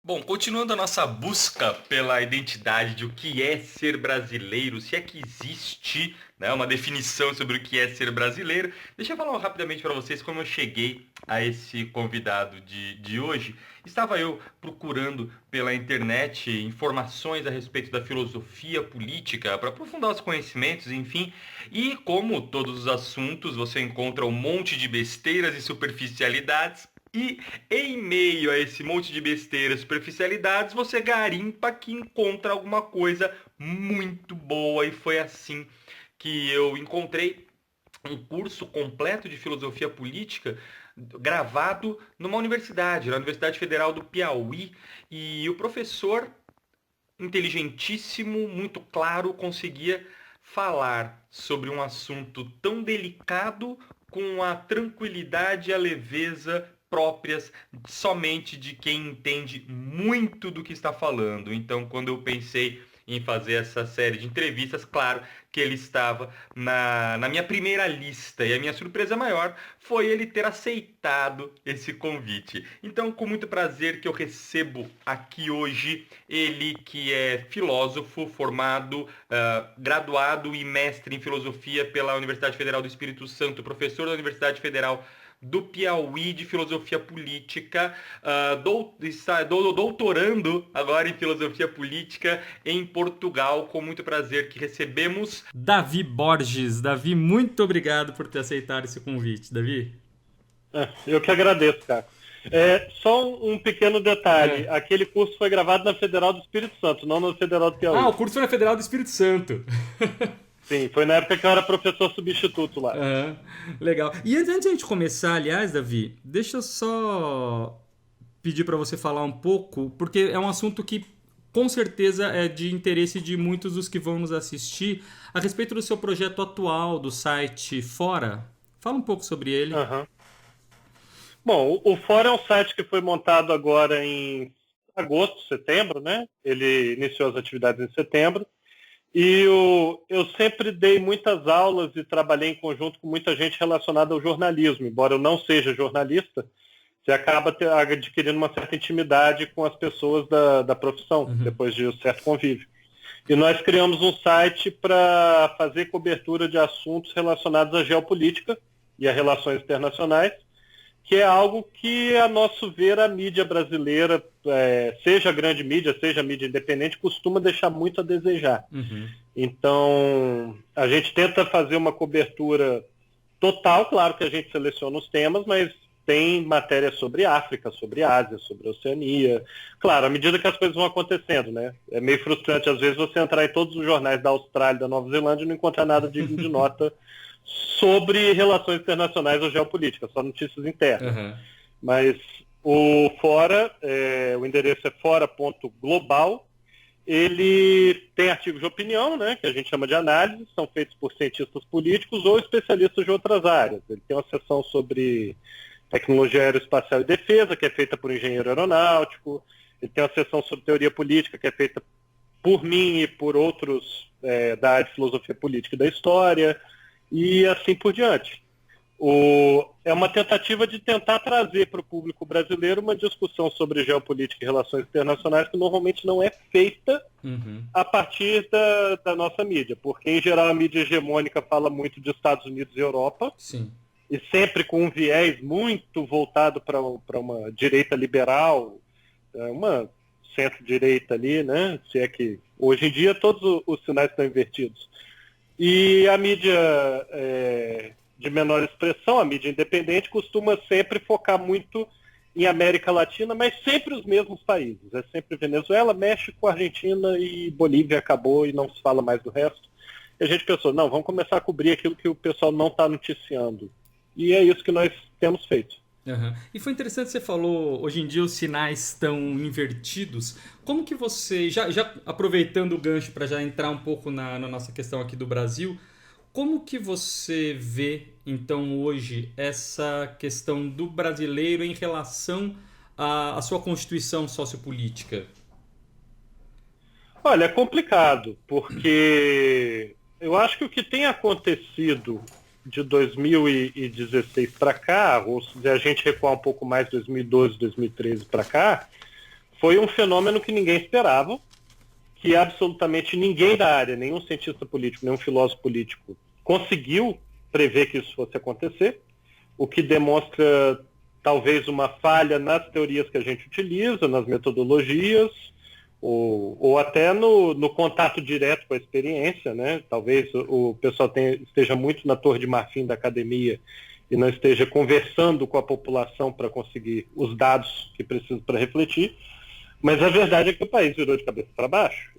Bom, continuando a nossa busca pela identidade de o que é ser brasileiro, se é que existe, né, uma definição sobre o que é ser brasileiro, deixa eu falar rapidamente para vocês como eu cheguei a esse convidado de hoje. Estava eu procurando pela internet informações a respeito da filosofia política para aprofundar os conhecimentos, enfim, e como todos os assuntos, você encontra um monte de besteiras e superficialidades. E em meio a esse monte de besteiras, superficialidades, você garimpa que encontra alguma coisa muito boa. E foi assim que eu encontrei um curso completo de filosofia política gravado numa universidade, na Universidade Federal do Piauí. E o professor, inteligentíssimo, muito claro, conseguia falar sobre um assunto tão delicado com a tranquilidade e a leveza próprias somente de quem entende muito do que está falando. Então, quando eu pensei em fazer essa série de entrevistas, claro que ele estava na minha primeira lista. E a minha surpresa maior foi ele ter aceitado esse convite. Então, com muito prazer que eu recebo aqui hoje ele que é filósofo, formado, graduado e mestre em filosofia pela Universidade Federal do Espírito Santo, professor da Universidade Federal do Piauí de filosofia política, está doutorando agora em filosofia política em Portugal. Com muito prazer que recebemos Davi Borges. Davi, muito obrigado por ter aceitado esse convite, Davi. Eu que agradeço, cara. Só um pequeno detalhe. Aquele curso foi gravado na Federal do Espírito Santo, não na Federal do Piauí. O curso foi na Federal do Espírito Santo. Sim, foi na época que eu era professor substituto lá. Legal. E antes de a gente começar, aliás, Davi, deixa eu só pedir para você falar um pouco, porque é um assunto que com certeza é de interesse de muitos dos que vão nos assistir, a respeito do seu projeto atual, do site Fora. Fala um pouco sobre ele. Bom, o Fora é um site que foi montado agora em agosto, setembro, né? Ele iniciou as atividades em setembro. E eu sempre dei muitas aulas e trabalhei em conjunto com muita gente relacionada ao jornalismo. Embora eu não seja jornalista, você acaba adquirindo uma certa intimidade com as pessoas da profissão, depois de um certo convívio. E nós criamos um site para fazer cobertura de assuntos relacionados à geopolítica e a relações internacionais, que é algo que, a nosso ver, a mídia brasileira, seja a grande mídia, seja a mídia independente, costuma deixar muito a desejar. Então, a gente tenta fazer uma cobertura total, claro que a gente seleciona os temas, mas tem matéria sobre África, sobre Ásia, sobre Oceania. Claro, à medida que as coisas vão acontecendo, né? É meio frustrante, às vezes, você entrar em todos os jornais da Austrália, da Nova Zelândia e não encontrar nada digno de nota sobre relações internacionais ou geopolítica, só notícias internas. Mas o Fora, o endereço é fora.global, ele tem artigos de opinião, né, que a gente chama de análise, são feitos por cientistas políticos ou especialistas de outras áreas. Ele tem uma seção sobre tecnologia aeroespacial e defesa, que é feita por engenheiro aeronáutico. Ele tem uma seção sobre teoria política, que é feita por mim e por outros da área de filosofia política e da história, e assim por diante. É uma tentativa de tentar trazer para o público brasileiro uma discussão sobre geopolítica e relações internacionais que normalmente não é feita a partir da nossa mídia, porque em geral a mídia hegemônica fala muito de Estados Unidos e Europa. Sim. E sempre com um viés muito voltado para uma direita liberal, uma centro-direita ali, né? Se é que hoje em dia todos os sinais estão invertidos. E a mídia de menor expressão, a mídia independente, costuma sempre focar muito em América Latina, mas sempre os mesmos países. É sempre Venezuela, México, Argentina e Bolívia, acabou e não se fala mais do resto. E a gente pensou, não, vamos começar a cobrir aquilo que o pessoal não está noticiando. E é isso que nós temos feito. E foi interessante que você falou, hoje em dia os sinais estão invertidos. Como que você, já aproveitando o gancho para já entrar um pouco na nossa questão aqui do Brasil, como que você vê, então, hoje, essa questão do brasileiro em relação à sua constituição sociopolítica? Olha, é complicado, porque eu acho que o que tem acontecido de 2016 para cá, ou se a gente recuar um pouco mais, 2012, 2013 para cá, foi um fenômeno que ninguém esperava, que absolutamente ninguém da área, nenhum cientista político, nenhum filósofo político, conseguiu prever que isso fosse acontecer, o que demonstra talvez uma falha nas teorias que a gente utiliza, nas metodologias, ou até no contato direto com a experiência, né? Talvez o pessoal esteja muito na torre de marfim da academia e não esteja conversando com a população para conseguir os dados que precisa para refletir, mas a verdade é que o país virou de cabeça para baixo.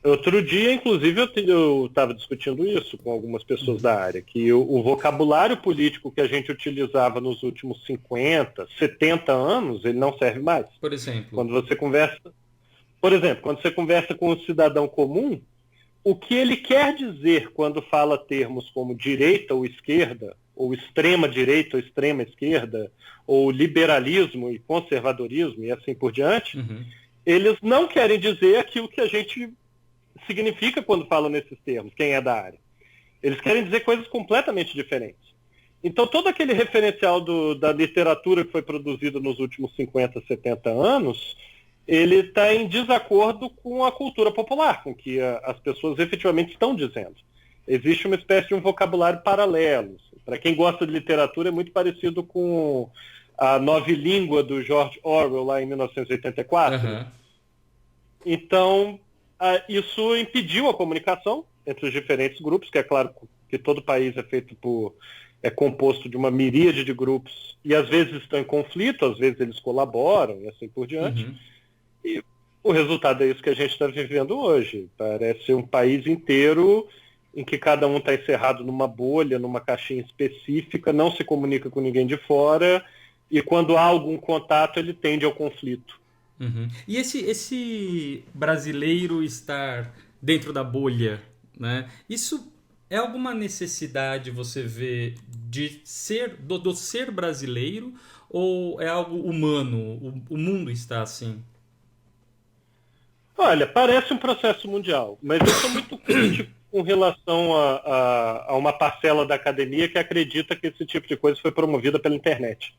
Outro dia, inclusive, eu estava discutindo isso com algumas pessoas da área, que o vocabulário político que a gente utilizava nos últimos 50, 70 anos, ele não serve mais. Por exemplo? Quando você conversa com um cidadão comum, o que ele quer dizer quando fala termos como direita ou esquerda, ou extrema direita ou extrema esquerda, ou liberalismo e conservadorismo e assim por diante, eles não querem dizer aquilo que a gente significa quando fala nesses termos, quem é da área. Eles querem dizer coisas completamente diferentes. Então, todo aquele referencial da literatura que foi produzido nos últimos 50, 70 anos, ele está em desacordo com a cultura popular, com o que as pessoas efetivamente estão dizendo. Existe uma espécie de um vocabulário paralelo. Para quem gosta de literatura, é muito parecido com a Nova Língua do George Orwell, lá em 1984. Então, isso impediu a comunicação entre os diferentes grupos, que é claro que todo país é composto de uma miríade de grupos, e às vezes estão em conflito, às vezes eles colaboram, e assim por diante. E o resultado é isso que a gente está vivendo hoje. Parece um país inteiro em que cada um está encerrado numa bolha, numa caixinha específica, não se comunica com ninguém de fora, e quando há algum contato, ele tende ao conflito. E esse brasileiro estar dentro da bolha, né? Isso é alguma necessidade, você vê, de do ser brasileiro, ou é algo humano? O mundo está assim? Olha, parece um processo mundial, mas eu sou muito crítico com relação a uma parcela da academia que acredita que esse tipo de coisa foi promovida pela internet.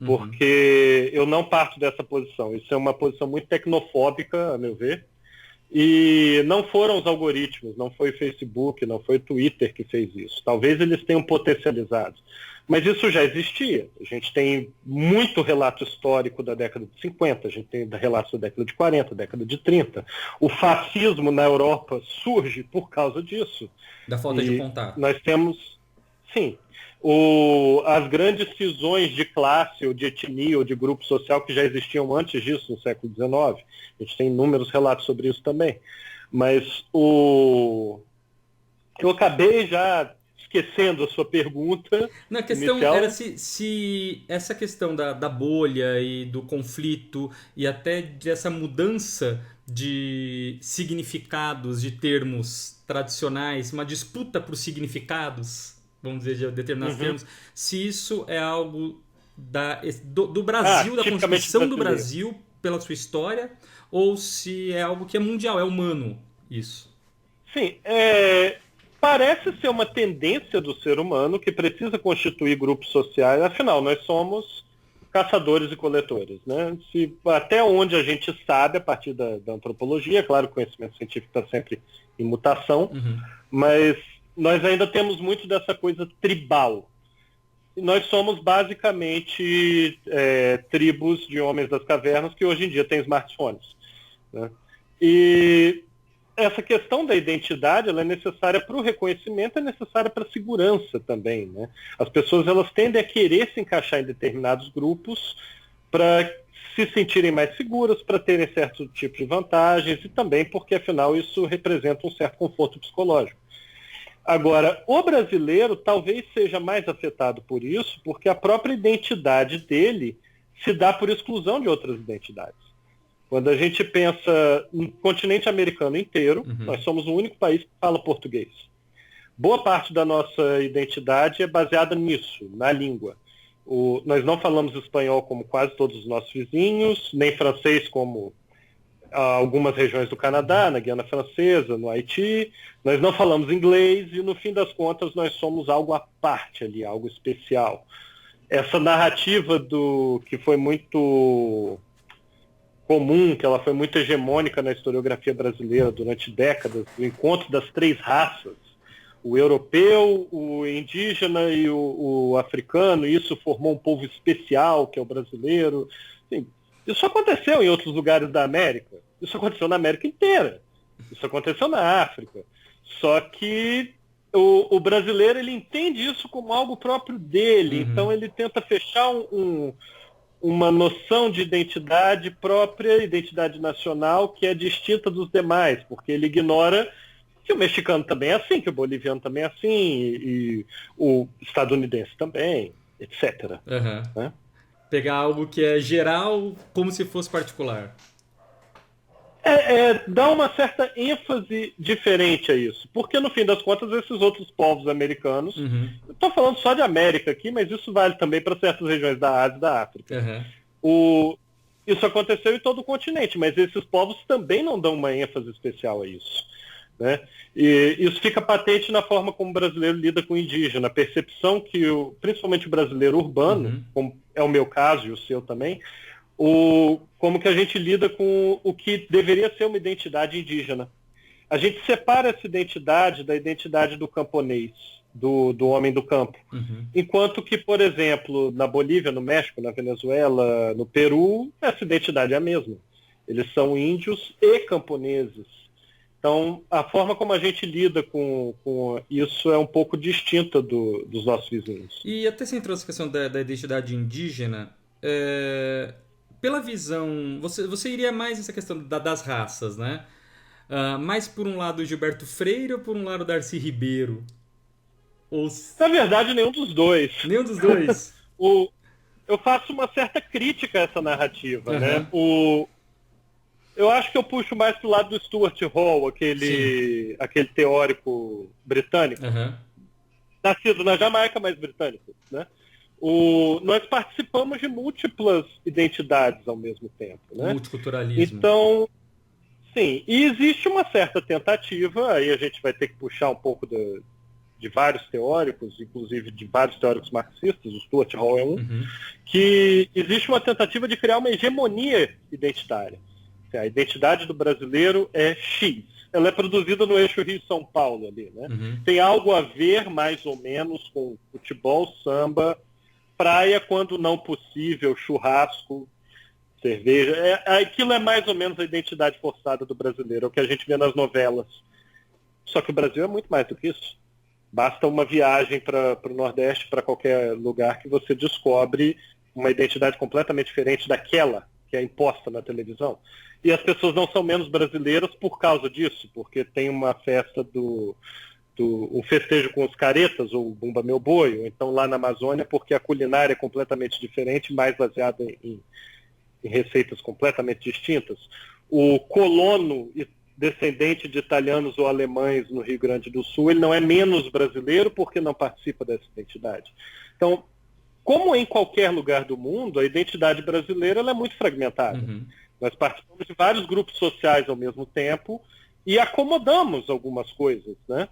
Porque eu não parto dessa posição. Isso é uma posição muito tecnofóbica, a meu ver. E não foram os algoritmos, não foi o Facebook, não foi o Twitter que fez isso. Talvez eles tenham potencializado. Mas isso já existia. A gente tem muito relato histórico da década de 50, a gente tem relatos da década de 40, década de 30. O fascismo na Europa surge por causa disso. Da falta de contato. Nós temos, sim, as grandes cisões de classe, ou de etnia, ou de grupo social que já existiam antes disso, no século XIX. A gente tem inúmeros relatos sobre isso também. Mas eu acabei já esquecendo a sua pergunta. A questão inicial. era se essa questão da bolha e do conflito e até dessa mudança de significados, de termos tradicionais, uma disputa por significados, vamos dizer, de determinados termos, se isso é algo do Brasil, da constituição do Brasil pela sua história, ou se é algo que é mundial, é humano isso. Sim, parece ser uma tendência do ser humano que precisa constituir grupos sociais. Afinal, nós somos caçadores e coletores, né? Até onde a gente sabe, a partir da antropologia, claro, o conhecimento científico está sempre em mutação, mas nós ainda temos muito dessa coisa tribal. E nós somos basicamente tribos de homens das cavernas que hoje em dia têm smartphones, né? E essa questão da identidade, ela é necessária para o reconhecimento, é necessária para a segurança também, né? As pessoas, elas tendem a querer se encaixar em determinados grupos para se sentirem mais seguras, para terem certo tipo de vantagens e também porque, afinal, isso representa um certo conforto psicológico. Agora, o brasileiro talvez seja mais afetado por isso, porque a própria identidade dele se dá por exclusão de outras identidades. Quando a gente pensa no continente americano inteiro, nós somos o único país que fala português. Boa parte da nossa identidade é baseada nisso, na língua. Nós não falamos espanhol como quase todos os nossos vizinhos, nem francês como algumas regiões do Canadá, na Guiana Francesa, no Haiti. Nós não falamos inglês e, no fim das contas, nós somos algo à parte ali, algo especial. Essa narrativa que foi muito comum, que ela foi muito hegemônica na historiografia brasileira durante décadas, o encontro das três raças, o europeu, o indígena e o africano, e isso formou um povo especial, que é o brasileiro. Assim, isso aconteceu em outros lugares da América, isso aconteceu na América inteira, isso aconteceu na África. Só que o brasileiro, ele entende isso como algo próprio dele, então ele tenta fechar uma noção de identidade própria, identidade nacional, que é distinta dos demais, porque ele ignora que o mexicano também é assim, que o boliviano também é assim, e o estadunidense também, etc. Né? Pegar algo que é geral como se fosse particular. Dá uma certa ênfase diferente a isso, porque no fim das contas esses outros povos americanos, eu estou falando só de América aqui, mas isso vale também para certas regiões da Ásia e da África. Isso aconteceu em todo o continente, mas esses povos também não dão uma ênfase especial a isso. Né? E isso fica patente na forma como o brasileiro lida com o indígena, a percepção que, principalmente o brasileiro urbano, como é o meu caso e o seu também, como que a gente lida com o que deveria ser uma identidade indígena. A gente separa essa identidade da identidade do camponês, do homem do campo. Enquanto que, por exemplo, na Bolívia, no México, na Venezuela, no Peru, essa identidade é a mesma. Eles são índios e camponeses. Então, a forma como a gente lida com isso é um pouco distinta dos nossos vizinhos. E até você entrou nessa questão da identidade indígena, pela visão, você iria mais nessa questão das raças, né? Mais por um lado Gilberto Freire ou por um lado Darcy Ribeiro? Na verdade, nenhum dos dois. Nenhum dos dois? Eu faço uma certa crítica a essa narrativa, né? Eu acho que eu puxo mais pro lado do Stuart Hall, aquele teórico britânico, nascido na Jamaica, mas britânico, né? Nós participamos de múltiplas identidades ao mesmo tempo, né? Multiculturalismo. Então, sim, e existe uma certa tentativa, aí a gente vai ter que puxar um pouco de vários teóricos, inclusive de vários teóricos marxistas, o Stuart Hall é um, que existe uma tentativa de criar uma hegemonia identitária. A identidade do brasileiro é X. Ela é produzida no eixo Rio-São Paulo ali, né? Tem algo a ver, mais ou menos, com futebol, samba, praia, quando não possível, churrasco, cerveja. Aquilo é mais ou menos a identidade forçada do brasileiro, é o que a gente vê nas novelas. Só que o Brasil é muito mais do que isso. Basta uma viagem para o Nordeste, para qualquer lugar, que você descobre uma identidade completamente diferente daquela que é imposta na televisão. E as pessoas não são menos brasileiras por causa disso, porque tem uma festa um festejo com os caretas, ou Bumba Meu Boi, ou então lá na Amazônia, porque a culinária é completamente diferente, mais baseada em receitas completamente distintas. O colono descendente de italianos ou alemães no Rio Grande do Sul, ele não é menos brasileiro porque não participa dessa identidade. Então, como em qualquer lugar do mundo, a identidade brasileira ela é muito fragmentada. Nós participamos de vários grupos sociais ao mesmo tempo e acomodamos algumas coisas, né?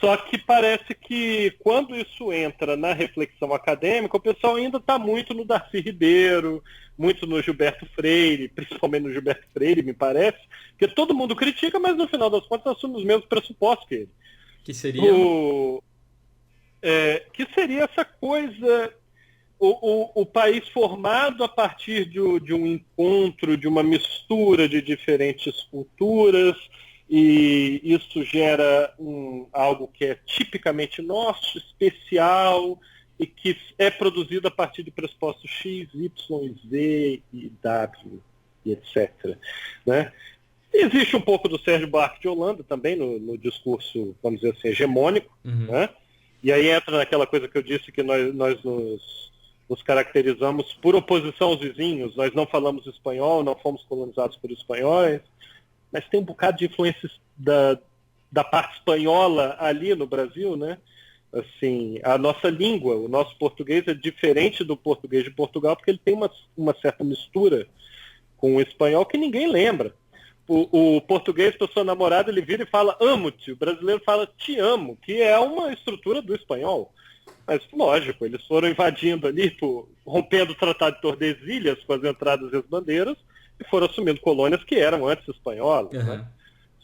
Só que parece que quando isso entra na reflexão acadêmica, o pessoal ainda está muito no Darcy Ribeiro, muito no Gilberto Freire, principalmente no Gilberto Freire, me parece, porque todo mundo critica, mas no final das contas assume os mesmos pressupostos que ele. Que seria? Que seria essa coisa... O país formado a partir de um encontro, de uma mistura de diferentes culturas, e isso gera algo que é tipicamente nosso, especial, e que é produzido a partir de pressupostos X, Y, Z e W, e etc. Né? Existe um pouco do Sérgio Buarque de Holanda também no discurso, vamos dizer assim, hegemônico, né? E aí entra naquela coisa que eu disse que nós nos caracterizamos por oposição aos vizinhos, nós não falamos espanhol, não fomos colonizados por espanhóis, mas tem um bocado de influências da parte espanhola ali no Brasil, né? Assim, a nossa língua, o nosso português é diferente do português de Portugal, porque ele tem uma certa mistura com o espanhol que ninguém lembra. O português, para o seu namorado, ele vira e fala amo-te, o brasileiro fala te amo, que é uma estrutura do espanhol. Mas, lógico, eles foram invadindo ali, rompendo o Tratado de Tordesilhas com as entradas e as bandeiras, foram assumindo colônias que eram antes espanholas. Uhum. Né?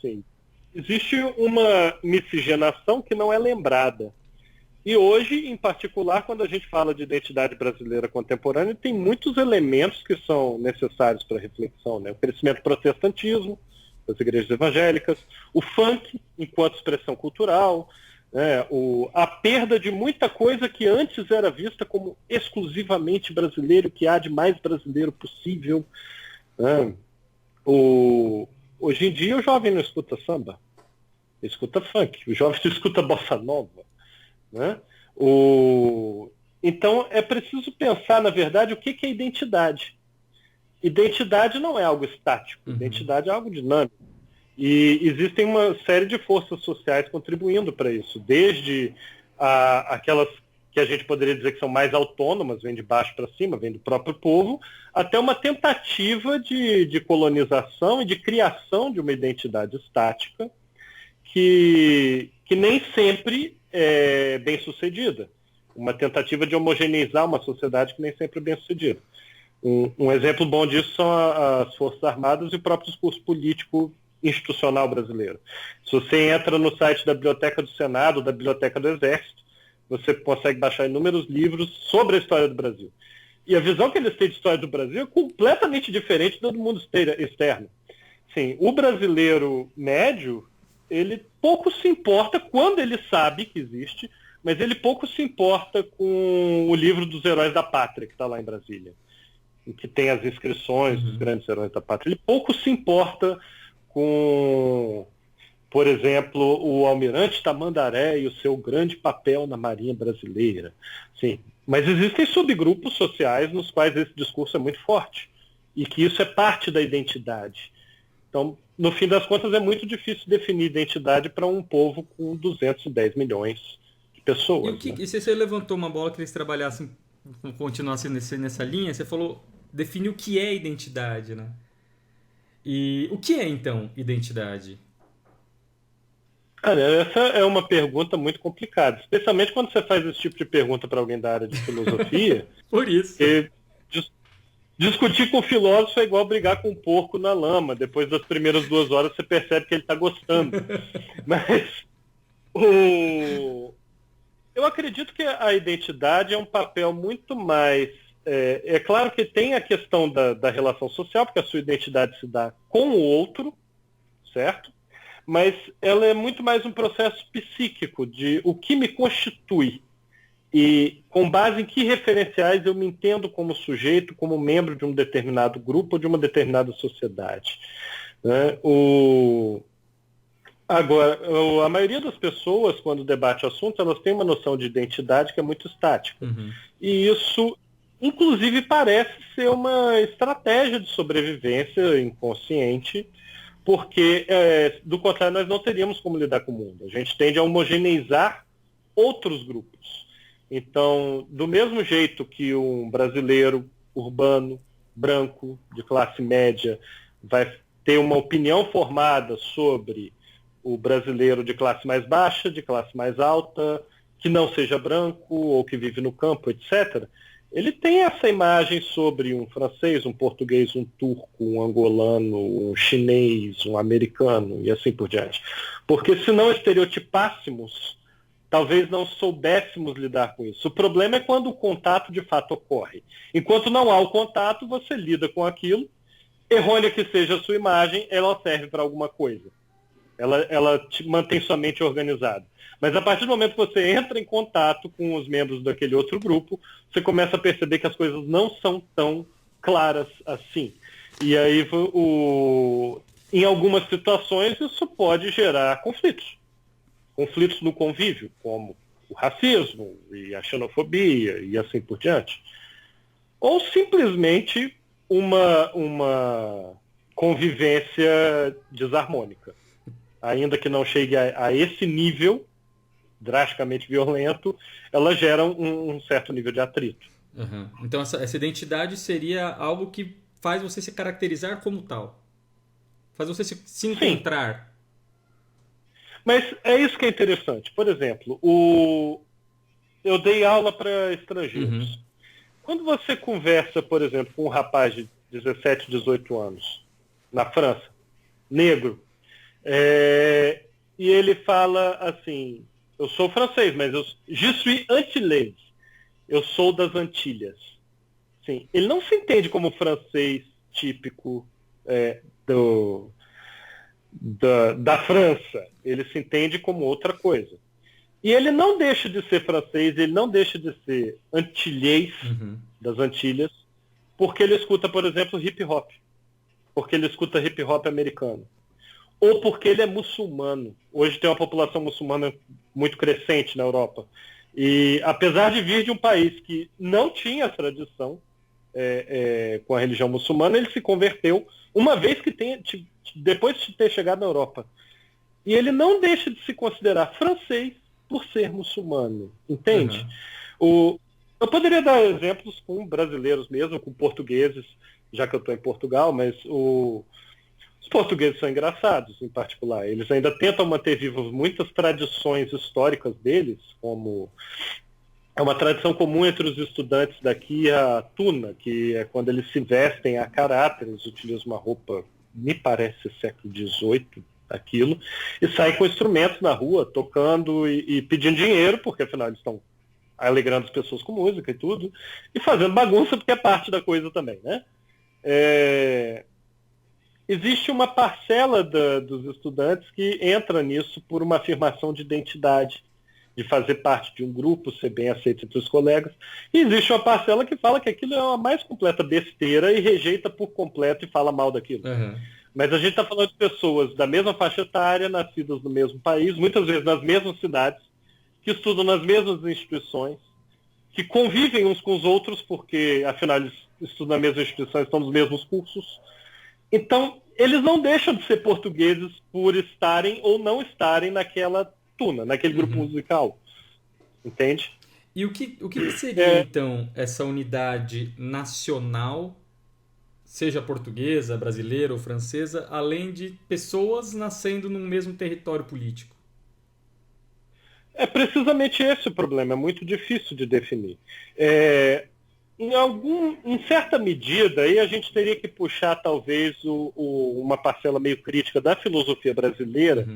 Sim. Existe uma miscigenação que não é lembrada. E hoje, em particular, quando a gente fala de identidade brasileira contemporânea, tem muitos elementos que são necessários para reflexão. Né? O crescimento do protestantismo, das igrejas evangélicas, o funk enquanto expressão cultural, né? A perda de muita coisa que antes era vista como exclusivamente brasileiro, que há de mais brasileiro possível. Né? Hoje em dia o jovem não escuta samba, escuta funk, o jovem não escuta bossa nova. Né? Então é preciso pensar, na verdade, o que é identidade. Identidade não é algo estático, identidade é algo dinâmico. E existem uma série de forças sociais contribuindo para isso, desde aquelas que a gente poderia dizer que são mais autônomas, vêm de baixo para cima, vêm do próprio povo, até uma tentativa de colonização e de criação de uma identidade estática que nem sempre é bem sucedida. Uma tentativa de homogeneizar uma sociedade que nem sempre é bem sucedida. Um exemplo bom disso são as Forças Armadas e o próprio discurso político institucional brasileiro. Se você entra no site da Biblioteca do Senado, da Biblioteca do Exército, você consegue baixar inúmeros livros sobre a história do Brasil. E a visão que eles têm de história do Brasil é completamente diferente do mundo externo. Sim, o brasileiro médio, ele pouco se importa quando ele sabe que existe, mas ele pouco se importa com o livro dos heróis da pátria, que está lá em Brasília, em que tem as inscrições dos grandes heróis da pátria. Ele pouco se importa com, por exemplo, o almirante Tamandaré e o seu grande papel na Marinha Brasileira. Sim, mas existem subgrupos sociais nos quais esse discurso é muito forte, e que isso é parte da identidade. Então, no fim das contas, é muito difícil definir identidade para um povo com 210 milhões de pessoas. E você levantou uma bola que eles trabalhassem, continuassem nessa linha, você falou, define o que é identidade, né? E o que é, então, identidade? Cara, essa é uma pergunta muito complicada, especialmente quando você faz esse tipo de pergunta para alguém da área de filosofia. Por isso. Discutir com o filósofo é igual brigar com um porco na lama. Depois das primeiras 2 horas você percebe que ele está gostando. Mas eu acredito que a identidade é um papel muito mais... É claro que tem a questão da relação social, porque a sua identidade se dá com o outro, certo? Mas ela é muito mais um processo psíquico de o que me constitui. E com base em que referenciais eu me entendo como sujeito, como membro de um determinado grupo ou de uma determinada sociedade. Né? Agora, a maioria das pessoas, quando debate o assunto, elas têm uma noção de identidade que é muito estática. E isso, inclusive, parece ser uma estratégia de sobrevivência inconsciente, porque, do contrário, nós não teríamos como lidar com o mundo. A gente tende a homogeneizar outros grupos. Então, do mesmo jeito que um brasileiro urbano, branco, de classe média, vai ter uma opinião formada sobre o brasileiro de classe mais baixa, de classe mais alta, que não seja branco ou que vive no campo, etc., ele tem essa imagem sobre um francês, um português, um turco, um angolano, um chinês, um americano e assim por diante. Porque se não estereotipássemos, talvez não soubéssemos lidar com isso. O problema é quando o contato de fato ocorre. Enquanto não há o contato, você lida com aquilo. Errônea que seja a sua imagem, ela serve para alguma coisa. Ela te mantém sua mente organizada. Mas a partir do momento que você entra em contato com os membros daquele outro grupo, você começa a perceber que as coisas não são tão claras assim. E aí, em algumas situações, isso pode gerar conflitos. Conflitos no convívio, como o racismo e a xenofobia e assim por diante. Ou simplesmente uma convivência desarmônica. Ainda que não chegue a esse nível drasticamente violento, ela gera um certo nível de atrito. Então essa identidade seria algo que faz você se caracterizar como tal. Faz você se encontrar. Sim. Mas é isso que é interessante. Por exemplo, eu dei aula para estrangeiros. Quando você conversa, por exemplo, com um rapaz de 17, 18 anos, na França, negro. E ele fala assim, eu sou francês, mas je suis antillais, eu sou das Antilhas. Sim, ele não se entende como francês típico da França, ele se entende como outra coisa. E ele não deixa de ser francês, ele não deixa de ser antilhês das Antilhas, porque ele escuta, por exemplo, hip hop, porque ele escuta hip hop americano, ou porque ele é muçulmano. Hoje tem uma população muçulmana muito crescente na Europa. E apesar de vir de um país que não tinha tradição com a religião muçulmana, ele se converteu uma vez que depois de ter chegado na Europa. E ele não deixa de se considerar francês por ser muçulmano, entende? Eu poderia dar exemplos com brasileiros mesmo, com portugueses, já que eu estou em Portugal, mas os portugueses são engraçados, em particular. Eles ainda tentam manter vivas muitas tradições históricas deles, como é uma tradição comum entre os estudantes daqui a tuna, que é quando eles se vestem a caráter, eles utilizam uma roupa, me parece, século XVIII, aquilo, e saem com instrumentos na rua, tocando e pedindo dinheiro, porque afinal eles estão alegrando as pessoas com música e tudo, e fazendo bagunça, porque é parte da coisa também, né? Existe uma parcela dos estudantes que entra nisso por uma afirmação de identidade, de fazer parte de um grupo, ser bem aceito entre os colegas. E existe uma parcela que fala que aquilo é a mais completa besteira e rejeita por completo e fala mal daquilo. Mas a gente está falando de pessoas da mesma faixa etária, nascidas no mesmo país, muitas vezes nas mesmas cidades, que estudam nas mesmas instituições, que convivem uns com os outros, porque afinal eles estudam na mesma instituição, estão nos mesmos cursos. Então, eles não deixam de ser portugueses por estarem ou não estarem naquela tuna, naquele grupo musical. Entende? E o que seria, então, essa unidade nacional, seja portuguesa, brasileira ou francesa, além de pessoas nascendo num mesmo território político? É precisamente esse o problema, é muito difícil de definir. Em certa medida, aí a gente teria que puxar talvez uma parcela meio crítica da filosofia brasileira.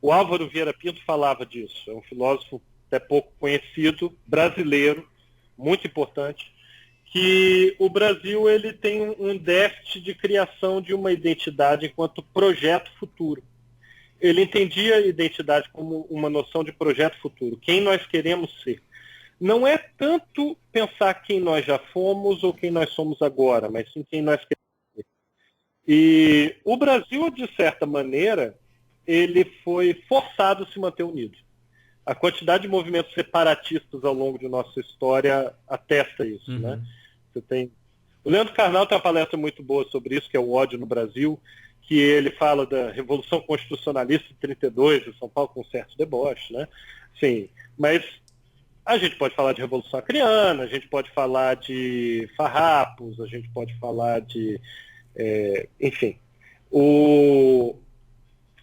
O Álvaro Vieira Pinto falava disso, é um filósofo até pouco conhecido, brasileiro, muito importante, que o Brasil ele tem um déficit de criação de uma identidade enquanto projeto futuro. Ele entendia a identidade como uma noção de projeto futuro, quem nós queremos ser. Não é tanto pensar quem nós já fomos ou quem nós somos agora, mas sim quem nós queremos ser. E o Brasil, de certa maneira, ele foi forçado a se manter unido. A quantidade de movimentos separatistas ao longo de nossa história atesta isso, né? O Leandro Carnal tem uma palestra muito boa sobre isso, que é o ódio no Brasil, que ele fala da Revolução Constitucionalista de 32, em São Paulo, com certo deboche, né? Sim, mas a gente pode falar de Revolução Acreana, a gente pode falar de farrapos, a gente pode falar de... enfim.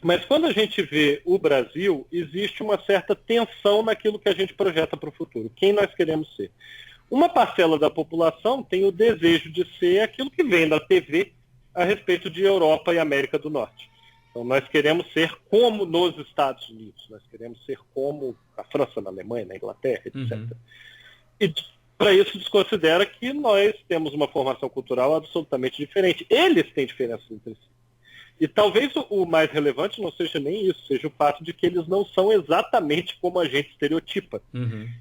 Mas quando a gente vê o Brasil, existe uma certa tensão naquilo que a gente projeta para o futuro. Quem nós queremos ser? Uma parcela da população tem o desejo de ser aquilo que vem da TV a respeito de Europa e América do Norte. Então nós queremos ser como nos Estados Unidos, nós queremos ser como a França, na Alemanha, na Inglaterra, etc. E para isso desconsidera que nós temos uma formação cultural absolutamente diferente. Eles têm diferenças entre si. E talvez o mais relevante não seja nem isso, seja o fato de que eles não são exatamente como a gente estereotipa.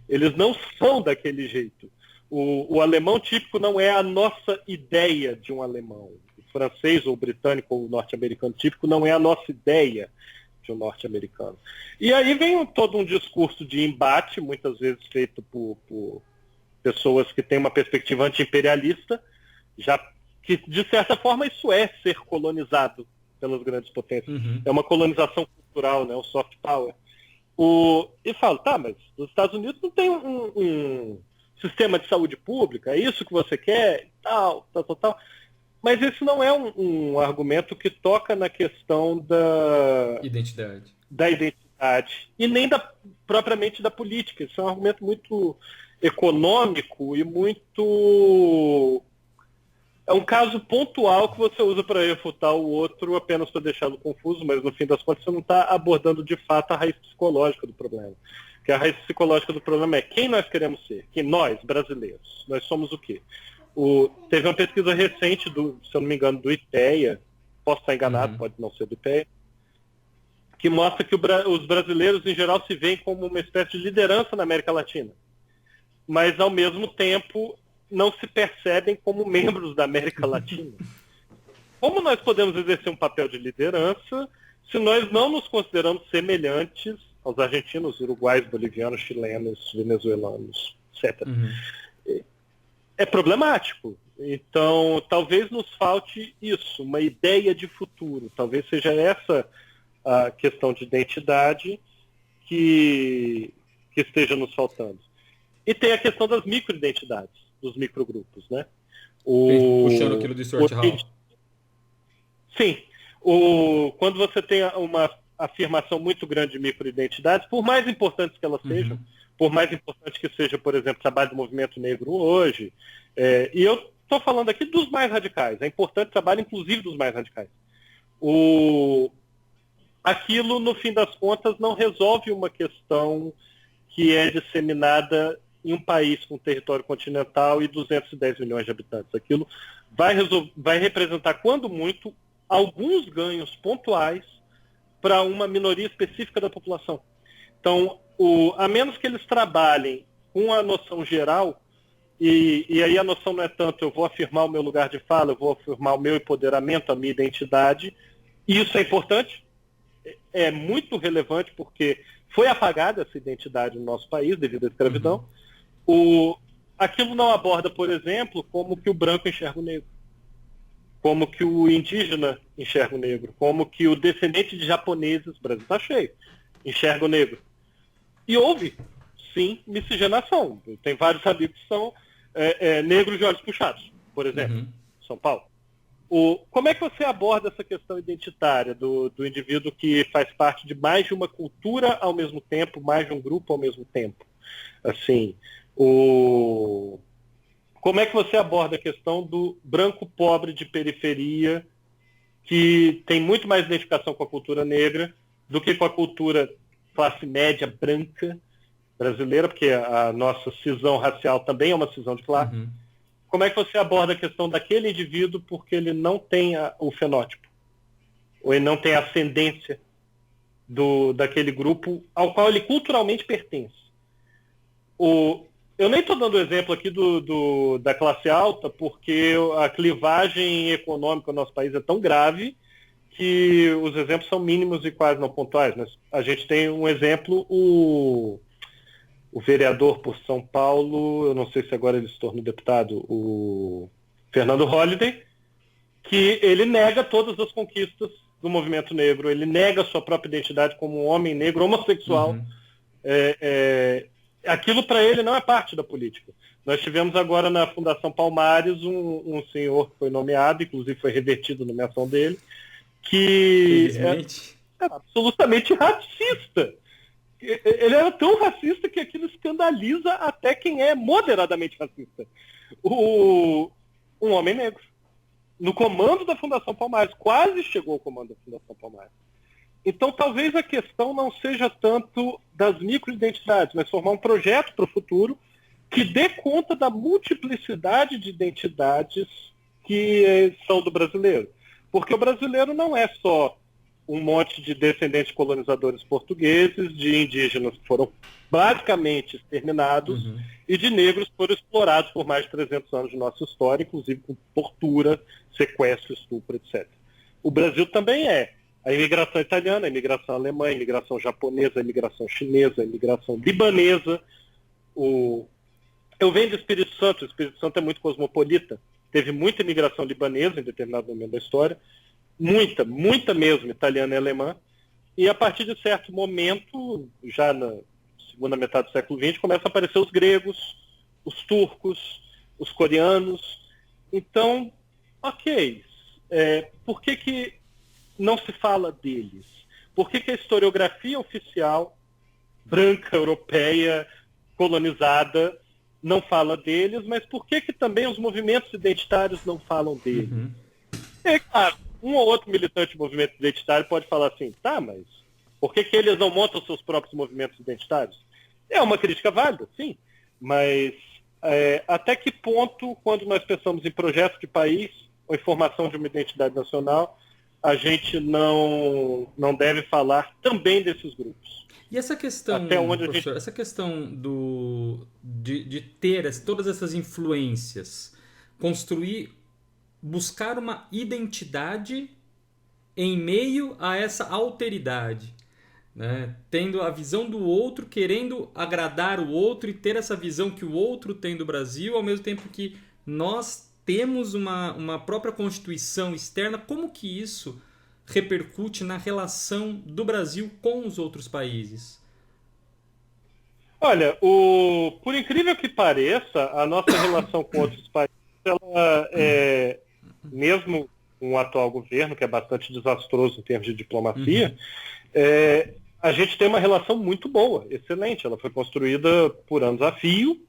Eles não são daquele jeito. O alemão típico não é a nossa ideia de um alemão. O francês ou o britânico ou o norte-americano típico não é a nossa ideia de um norte-americano. E aí vem todo um discurso de embate, muitas vezes feito por pessoas que têm uma perspectiva anti-imperialista, já que, de certa forma, isso é ser colonizado pelas grandes potências. É uma colonização cultural, né, o soft power. E falo, tá, mas os Estados Unidos não tem um sistema de saúde pública, é isso que você quer? Tal. Mas esse não é um argumento que toca na questão da identidade e nem propriamente da política. Isso é um argumento muito econômico e muito É um caso pontual que você usa para refutar o outro apenas para deixá-lo confuso, mas no fim das contas você não está abordando de fato a raiz psicológica do problema. Porque a raiz psicológica do problema é quem nós queremos ser, quem nós, brasileiros, nós somos o quê? Teve uma pesquisa recente, se eu não me engano, do IPEA, posso estar enganado, pode não ser do IPEA, que mostra que os brasileiros em geral se veem como uma espécie de liderança na América Latina. Mas ao mesmo tempo não se percebem como membros da América Latina. Como nós podemos exercer um papel de liderança se nós não nos consideramos semelhantes aos argentinos, uruguaios, bolivianos, chilenos, venezuelanos, etc. É problemático. Então, talvez nos falte isso, uma ideia de futuro. Talvez seja essa a questão de identidade que esteja nos faltando. E tem a questão das microidentidades, dos microgrupos, né? Puxando aquilo do Stuart Hall. Sim. Quando você tem uma afirmação muito grande de microidentidades, por mais importantes que elas sejam, por mais importante que seja, por exemplo, o trabalho do movimento negro hoje, e eu estou falando aqui dos mais radicais, é importante o trabalho, inclusive, dos mais radicais. Aquilo, no fim das contas, não resolve uma questão que é disseminada em um país com território continental e 210 milhões de habitantes. Aquilo vai representar, quando muito, alguns ganhos pontuais para uma minoria específica da população. Então, a menos que eles trabalhem com a noção geral, e aí a noção não é tanto eu vou afirmar o meu lugar de fala, eu vou afirmar o meu empoderamento, a minha identidade, e isso é importante, é muito relevante porque foi apagada essa identidade no nosso país devido à escravidão. Aquilo não aborda, por exemplo, como que o branco enxerga o negro, como que o indígena enxerga o negro, como que o descendente de japoneses, o Brasil está cheio, enxerga o negro. E houve, sim, miscigenação. Tem vários amigos que são negros de olhos puxados, por exemplo, São Paulo. Como é que você aborda essa questão identitária do indivíduo que faz parte de mais de uma cultura ao mesmo tempo, mais de um grupo ao mesmo tempo? Assim, como é que você aborda a questão do branco pobre de periferia que tem muito mais identificação com a cultura negra do que com a cultura classe média branca brasileira, porque a nossa cisão racial também é uma cisão de classe. Como é que você aborda a questão daquele indivíduo porque ele não tem o fenótipo, ou ele não tem a ascendência daquele grupo ao qual ele culturalmente pertence? Eu nem estou dando exemplo aqui da classe alta, porque a clivagem econômica no nosso país é tão grave que os exemplos são mínimos e quase não pontuais. Mas a gente tem um exemplo, o vereador por São Paulo, eu não sei se agora ele se tornou deputado, o Fernando Holliday, que ele nega todas as conquistas do movimento negro, ele nega a sua própria identidade como um homem negro homossexual. Aquilo para ele não é parte da política. Nós tivemos agora na Fundação Palmares um senhor que foi nomeado, inclusive foi revertido a nomeação dele, que é absolutamente racista. Ele era tão racista que aquilo escandaliza até quem é moderadamente racista. Um homem negro. No comando da Fundação Palmares. Quase chegou ao comando da Fundação Palmares. Então, talvez a questão não seja tanto das microidentidades, mas formar um projeto para o futuro que dê conta da multiplicidade de identidades que são do brasileiro. Porque o brasileiro não é só um monte de descendentes colonizadores portugueses, de indígenas que foram basicamente exterminados e de negros que foram explorados por mais de 300 anos de nossa história, inclusive com tortura, sequestro, estupro, etc. O Brasil também é a imigração italiana, a imigração alemã, a imigração japonesa, a imigração chinesa, a imigração libanesa. Eu venho do Espírito Santo, o Espírito Santo é muito cosmopolita, teve muita imigração libanesa em determinado momento da história, muita mesmo, italiana e alemã, e a partir de certo momento, já na segunda metade do século XX, começam a aparecer os gregos, os turcos, os coreanos. Então, ok, por que não se fala deles? Por que a historiografia oficial, branca, europeia, colonizada, não fala deles, mas por que também os movimentos identitários não falam deles? Uhum. É claro, um ou outro militante do movimento identitário pode falar assim, tá, mas por que eles não montam seus próprios movimentos identitários? É uma crítica válida, sim, mas até que ponto, quando nós pensamos em projeto de país ou em formação de uma identidade nacional, a gente não deve falar também desses grupos? E essa questão, Até onde professor, essa questão de ter todas essas influências, buscar uma identidade em meio a essa alteridade, né? Tendo a visão do outro, querendo agradar o outro e ter essa visão que o outro tem do Brasil, ao mesmo tempo que nós temos uma própria constituição externa. Como que isso repercute na relação do Brasil com os outros países? Olha, por incrível que pareça, a nossa relação com outros países, ela mesmo com o atual governo, que é bastante desastroso em termos de diplomacia, a gente tem uma relação muito boa, excelente. Ela foi construída por anos a fio,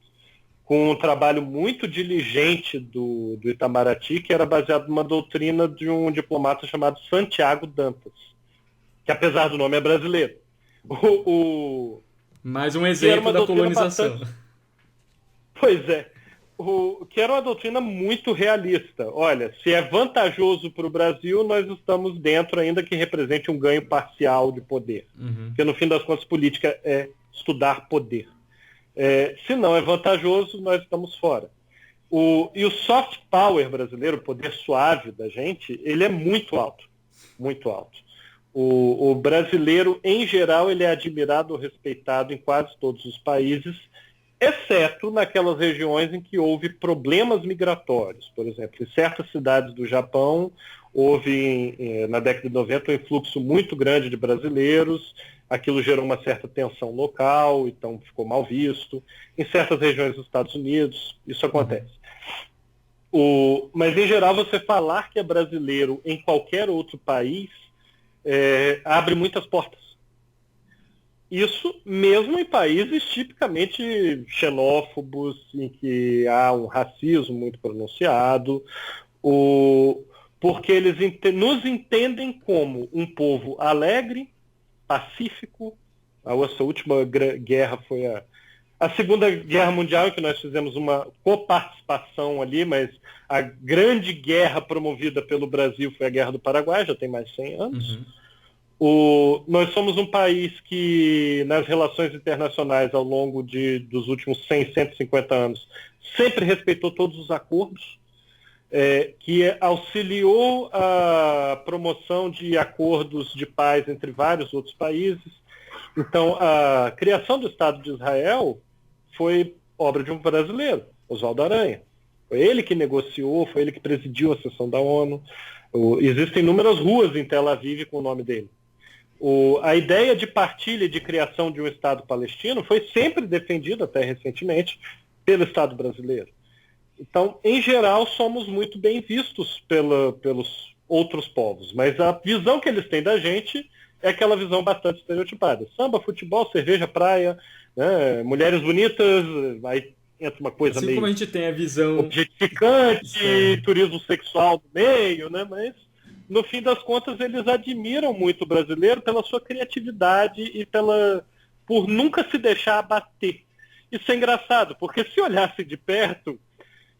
com um trabalho muito diligente do Itamaraty, que era baseado numa doutrina de um diplomata chamado Santiago Dantas, que apesar do nome é brasileiro. Mais um exemplo da colonização. Pois é. Que era uma doutrina muito realista. Olha, se é vantajoso para o Brasil, nós estamos dentro, ainda que represente um ganho parcial de poder. Porque, no fim das contas, política é estudar poder. Se não é vantajoso, nós estamos fora. E o soft power brasileiro, o poder suave da gente, ele é muito alto. Muito alto. O brasileiro, em geral, ele é admirado ou respeitado em quase todos os países, exceto naquelas regiões em que houve problemas migratórios. Por exemplo, em certas cidades do Japão, houve, na década de 90, um influxo muito grande de brasileiros. Aquilo gerou uma certa tensão local, então ficou mal visto. Em certas regiões dos Estados Unidos, isso acontece. Mas, em geral, você falar que é brasileiro em qualquer outro país abre muitas portas. Isso mesmo em países tipicamente xenófobos, em que há um racismo muito pronunciado, porque eles nos entendem como um povo alegre, pacífico. A nossa última guerra foi a Segunda Guerra Mundial, em que nós fizemos uma coparticipação ali, mas a grande guerra promovida pelo Brasil foi a Guerra do Paraguai, já tem mais de 100 anos. Nós somos um país que, nas relações internacionais ao longo dos últimos 100, 150 anos, sempre respeitou todos os acordos, que auxiliou a promoção de acordos de paz entre vários outros países. Então, a criação do Estado de Israel foi obra de um brasileiro, Oswaldo Aranha. Foi ele que negociou, foi ele que presidiu a sessão da ONU. Existem inúmeras ruas em Tel Aviv com o nome dele. A ideia de partilha e de criação de um Estado palestino foi sempre defendida, até recentemente, pelo Estado brasileiro. Então, em geral, somos muito bem vistos pelos outros povos, mas a visão que eles têm da gente é aquela visão bastante estereotipada. Samba, futebol, cerveja, praia, né, mulheres bonitas, aí entra uma coisa assim meio... como a gente tem a visão... objetificante, turismo sexual no meio, né, mas... No fim das contas, eles admiram muito o brasileiro pela sua criatividade e por nunca se deixar abater. Isso é engraçado, porque se olhasse de perto,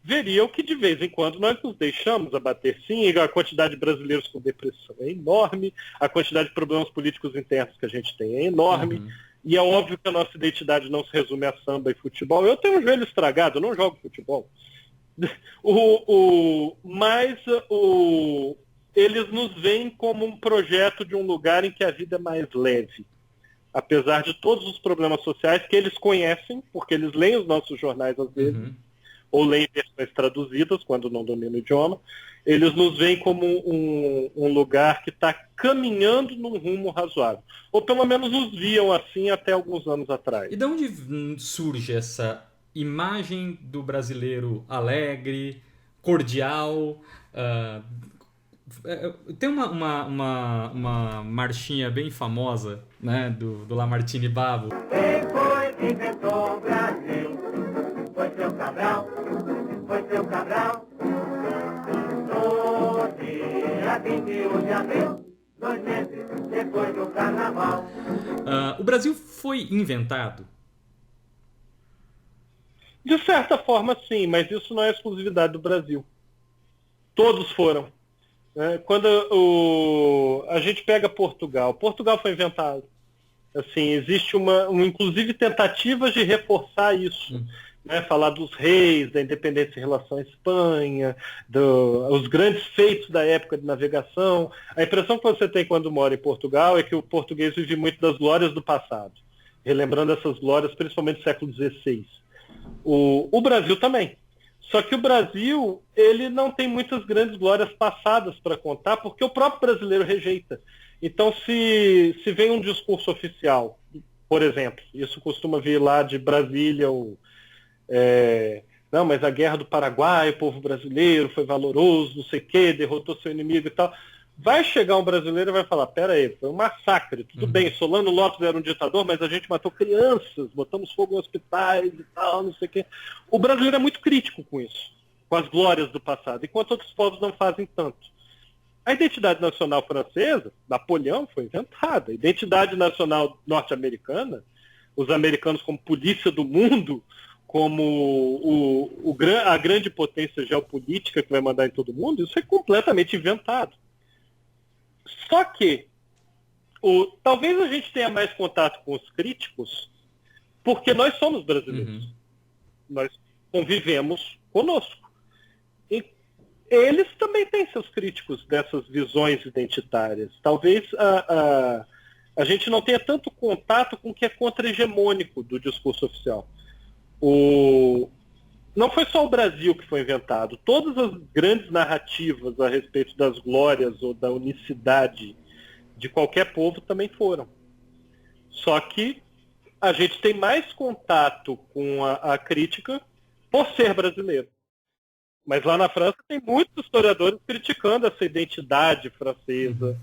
veriam que de vez em quando nós nos deixamos abater, sim. A quantidade de brasileiros com depressão é enorme, a quantidade de problemas políticos internos que a gente tem é enorme, e é óbvio que a nossa identidade não se resume a samba e futebol. Eu tenho um joelho estragado, eu não jogo futebol. Eles nos veem como um projeto de um lugar em que a vida é mais leve. Apesar de todos os problemas sociais que eles conhecem, porque eles leem os nossos jornais às vezes, ou leem versões traduzidas, quando não dominam o idioma, eles nos veem como um lugar que está caminhando num rumo razoável. Ou pelo menos nos viam assim até alguns anos atrás. E de onde surge essa imagem do brasileiro alegre, cordial... Tem uma marchinha bem famosa, né, do Lamartine Babo. Depois que inventou o Brasil, foi seu Seu Cabral, no dia 21 de abril, 2 meses depois do carnaval. O Brasil foi inventado? De certa forma, sim, mas isso não é exclusividade do Brasil. Todos foram. Quando a gente pega Portugal foi inventado. Assim, existe inclusive tentativas de reforçar isso. Né? Falar dos reis, da independência em relação à Espanha, os grandes feitos da época de navegação. A impressão que você tem quando mora em Portugal é que o português vive muito das glórias do passado, relembrando essas glórias, principalmente do século XVI. O Brasil também. Só que o Brasil, ele não tem muitas grandes glórias passadas para contar, porque o próprio brasileiro rejeita. Então, se vem um discurso oficial, por exemplo, isso costuma vir lá de Brasília, não, mas a Guerra do Paraguai, o povo brasileiro foi valoroso, não sei o quê, derrotou seu inimigo e tal. Vai chegar um brasileiro e vai falar, pera aí, foi um massacre, tudo bem, Solano Lopes era um ditador, mas a gente matou crianças, botamos fogo em hospitais e tal, não sei o quê. O brasileiro é muito crítico com isso, com as glórias do passado, enquanto outros povos não fazem tanto. A identidade nacional francesa, Napoleão, foi inventada. A identidade nacional norte-americana, os americanos como polícia do mundo, como a grande potência geopolítica que vai mandar em todo mundo, isso é completamente inventado. Só que talvez a gente tenha mais contato com os críticos porque nós somos brasileiros. Nós convivemos conosco. E eles também têm seus críticos dessas visões identitárias. Talvez a gente não tenha tanto contato com o que é contra-hegemônico do discurso oficial. Não foi só o Brasil que foi inventado. Todas as grandes narrativas a respeito das glórias ou da unicidade de qualquer povo também foram. Só que a gente tem mais contato com a crítica por ser brasileiro. Mas lá na França tem muitos historiadores criticando essa identidade francesa,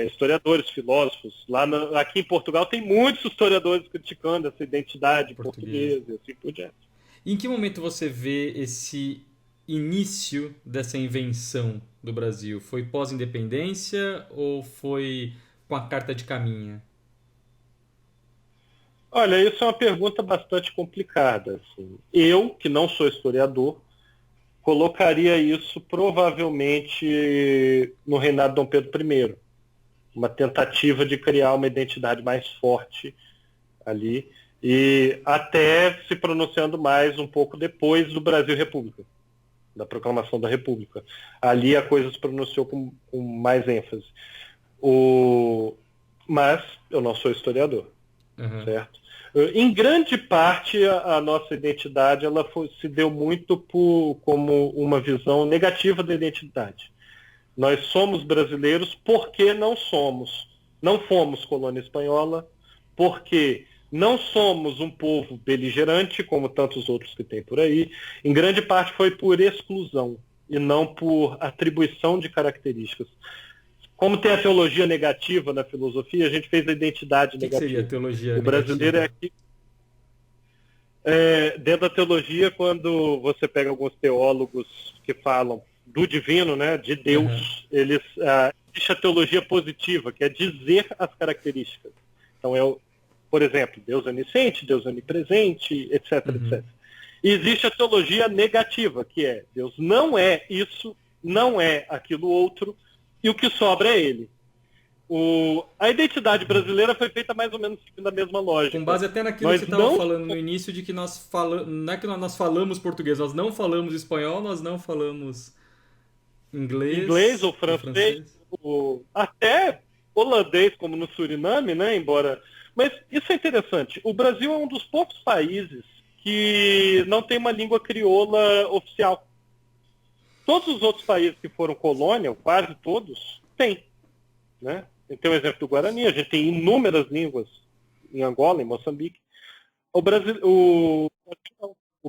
historiadores, filósofos. Aqui em Portugal tem muitos historiadores criticando essa identidade portuguesa e assim por diante. Em que momento você vê esse início dessa invenção do Brasil? Foi pós-independência ou foi com a Carta de Caminha? Olha, isso é uma pergunta bastante complicada. Assim. Eu, que não sou historiador, colocaria isso provavelmente no reinado de Dom Pedro I. Uma tentativa de criar uma identidade mais forte ali. E até se pronunciando mais um pouco depois do Brasil República, da proclamação da República. Ali a coisa se pronunciou com mais ênfase. Mas eu não sou historiador, certo? Em grande parte, a nossa identidade se deu muito como uma visão negativa da identidade. Nós somos brasileiros porque não fomos colônia espanhola, porque não somos um povo beligerante, como tantos outros que tem por aí. Em grande parte foi por exclusão e não por atribuição de características. Como tem a teologia negativa na filosofia, a gente fez a identidade negativa. O que seria a teologia negativa? O brasileiro é aqui. Dentro da teologia, quando você pega alguns teólogos que falam do divino, né, de Deus, existe a teologia positiva, que é dizer as características. Então, por exemplo, Deus onisciente, Deus onipresente, etc, etc. E existe a teologia negativa, que é Deus não é isso, não é aquilo outro, e o que sobra é ele. A identidade brasileira foi feita mais ou menos seguindo a mesma lógica. Com base até naquilo que você estava falando no início, de que não é que nós falamos português, nós não falamos espanhol, nós não falamos inglês ou francês. Até holandês, como no Suriname, né? Mas isso é interessante. O Brasil é um dos poucos países que não tem uma língua crioula oficial. Todos os outros países que foram colônia, quase todos, têm. Né? Tem o exemplo do Guarani, a gente tem inúmeras línguas em Angola, em Moçambique. O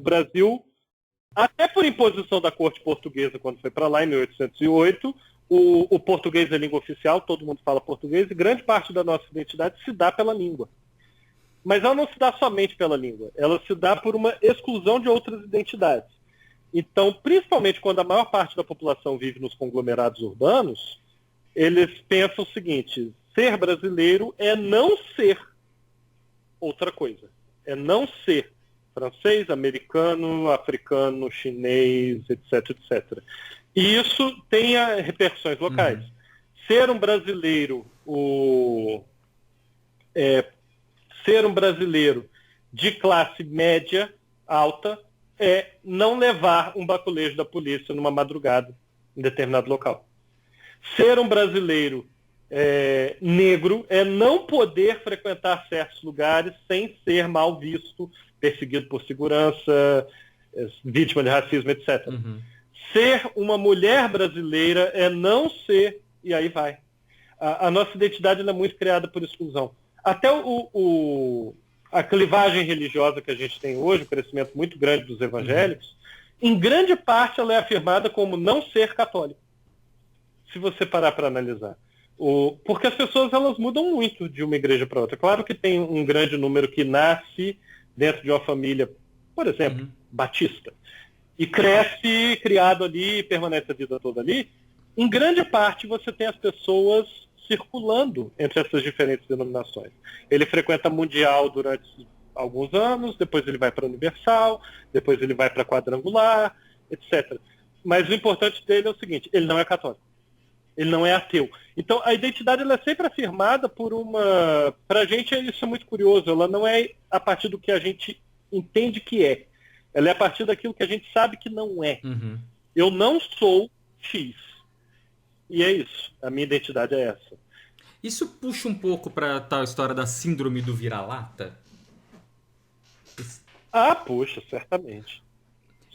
Brasil, até por imposição da corte portuguesa, quando foi para lá em 1808, o português é língua oficial, todo mundo fala português, e grande parte da nossa identidade se dá pela língua. Mas ela não se dá somente pela língua, ela se dá por uma exclusão de outras identidades. Então, principalmente quando a maior parte da população vive nos conglomerados urbanos, eles pensam o seguinte: ser brasileiro é não ser outra coisa. É não ser francês, americano, africano, chinês, etc, etc. E isso tem repercussões locais. Ser um brasileiro, ser um brasileiro de classe média alta é não levar um baculejo da polícia numa madrugada em determinado local. Ser um brasileiro negro é não poder frequentar certos lugares sem ser mal visto, perseguido por segurança, vítima de racismo, etc. Ser uma mulher brasileira é não ser, e aí vai. A nossa identidade é muito criada por exclusão. Até a clivagem religiosa que a gente tem hoje, o crescimento muito grande dos evangélicos, em grande parte ela é afirmada como não ser católico, se você parar para analisar. Porque as pessoas elas mudam muito de uma igreja para outra. Claro que tem um grande número que nasce dentro de uma família, por exemplo, batista, e cresce, criado ali, e permanece a vida toda ali. Em grande parte você tem as pessoas circulando entre essas diferentes denominações. Ele frequenta mundial durante alguns anos, depois ele vai para universal, depois ele vai para quadrangular, etc. Mas o importante dele é o seguinte: ele não é católico. Ele não é ateu. Então, a identidade ela é sempre afirmada por uma... Para a gente, isso é muito curioso. Ela não é a partir do que a gente entende que é. Ela é a partir daquilo que a gente sabe que não é. Eu não sou X. E é isso. A minha identidade é essa. Isso puxa um pouco para tal história da síndrome do vira-lata? Puxa, certamente.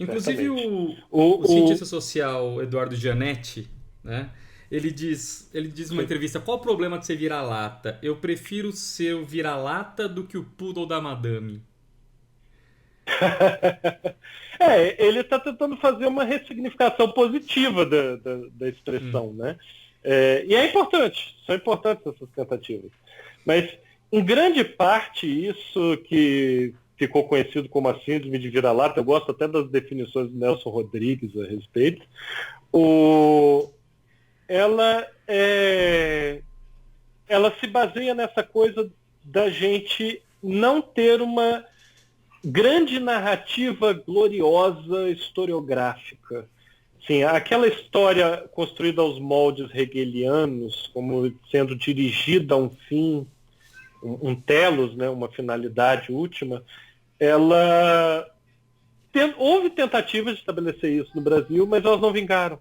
Inclusive, certamente. o cientista social Eduardo Gianetti, né? Ele diz numa entrevista: qual o problema de ser vira-lata? Eu prefiro ser o vira-lata do que o poodle da madame. Ele está tentando fazer uma ressignificação positiva da expressão, né? E é importante, são importantes essas tentativas. Mas, em grande parte, isso que ficou conhecido como a síndrome de vira-lata, eu gosto até das definições do Nelson Rodrigues a respeito, ela se baseia nessa coisa da gente não ter uma grande narrativa gloriosa historiográfica. Sim, aquela história construída aos moldes hegelianos, como sendo dirigida a um fim, um telos, né, uma finalidade última, houve tentativas de estabelecer isso no Brasil, mas elas não vingaram.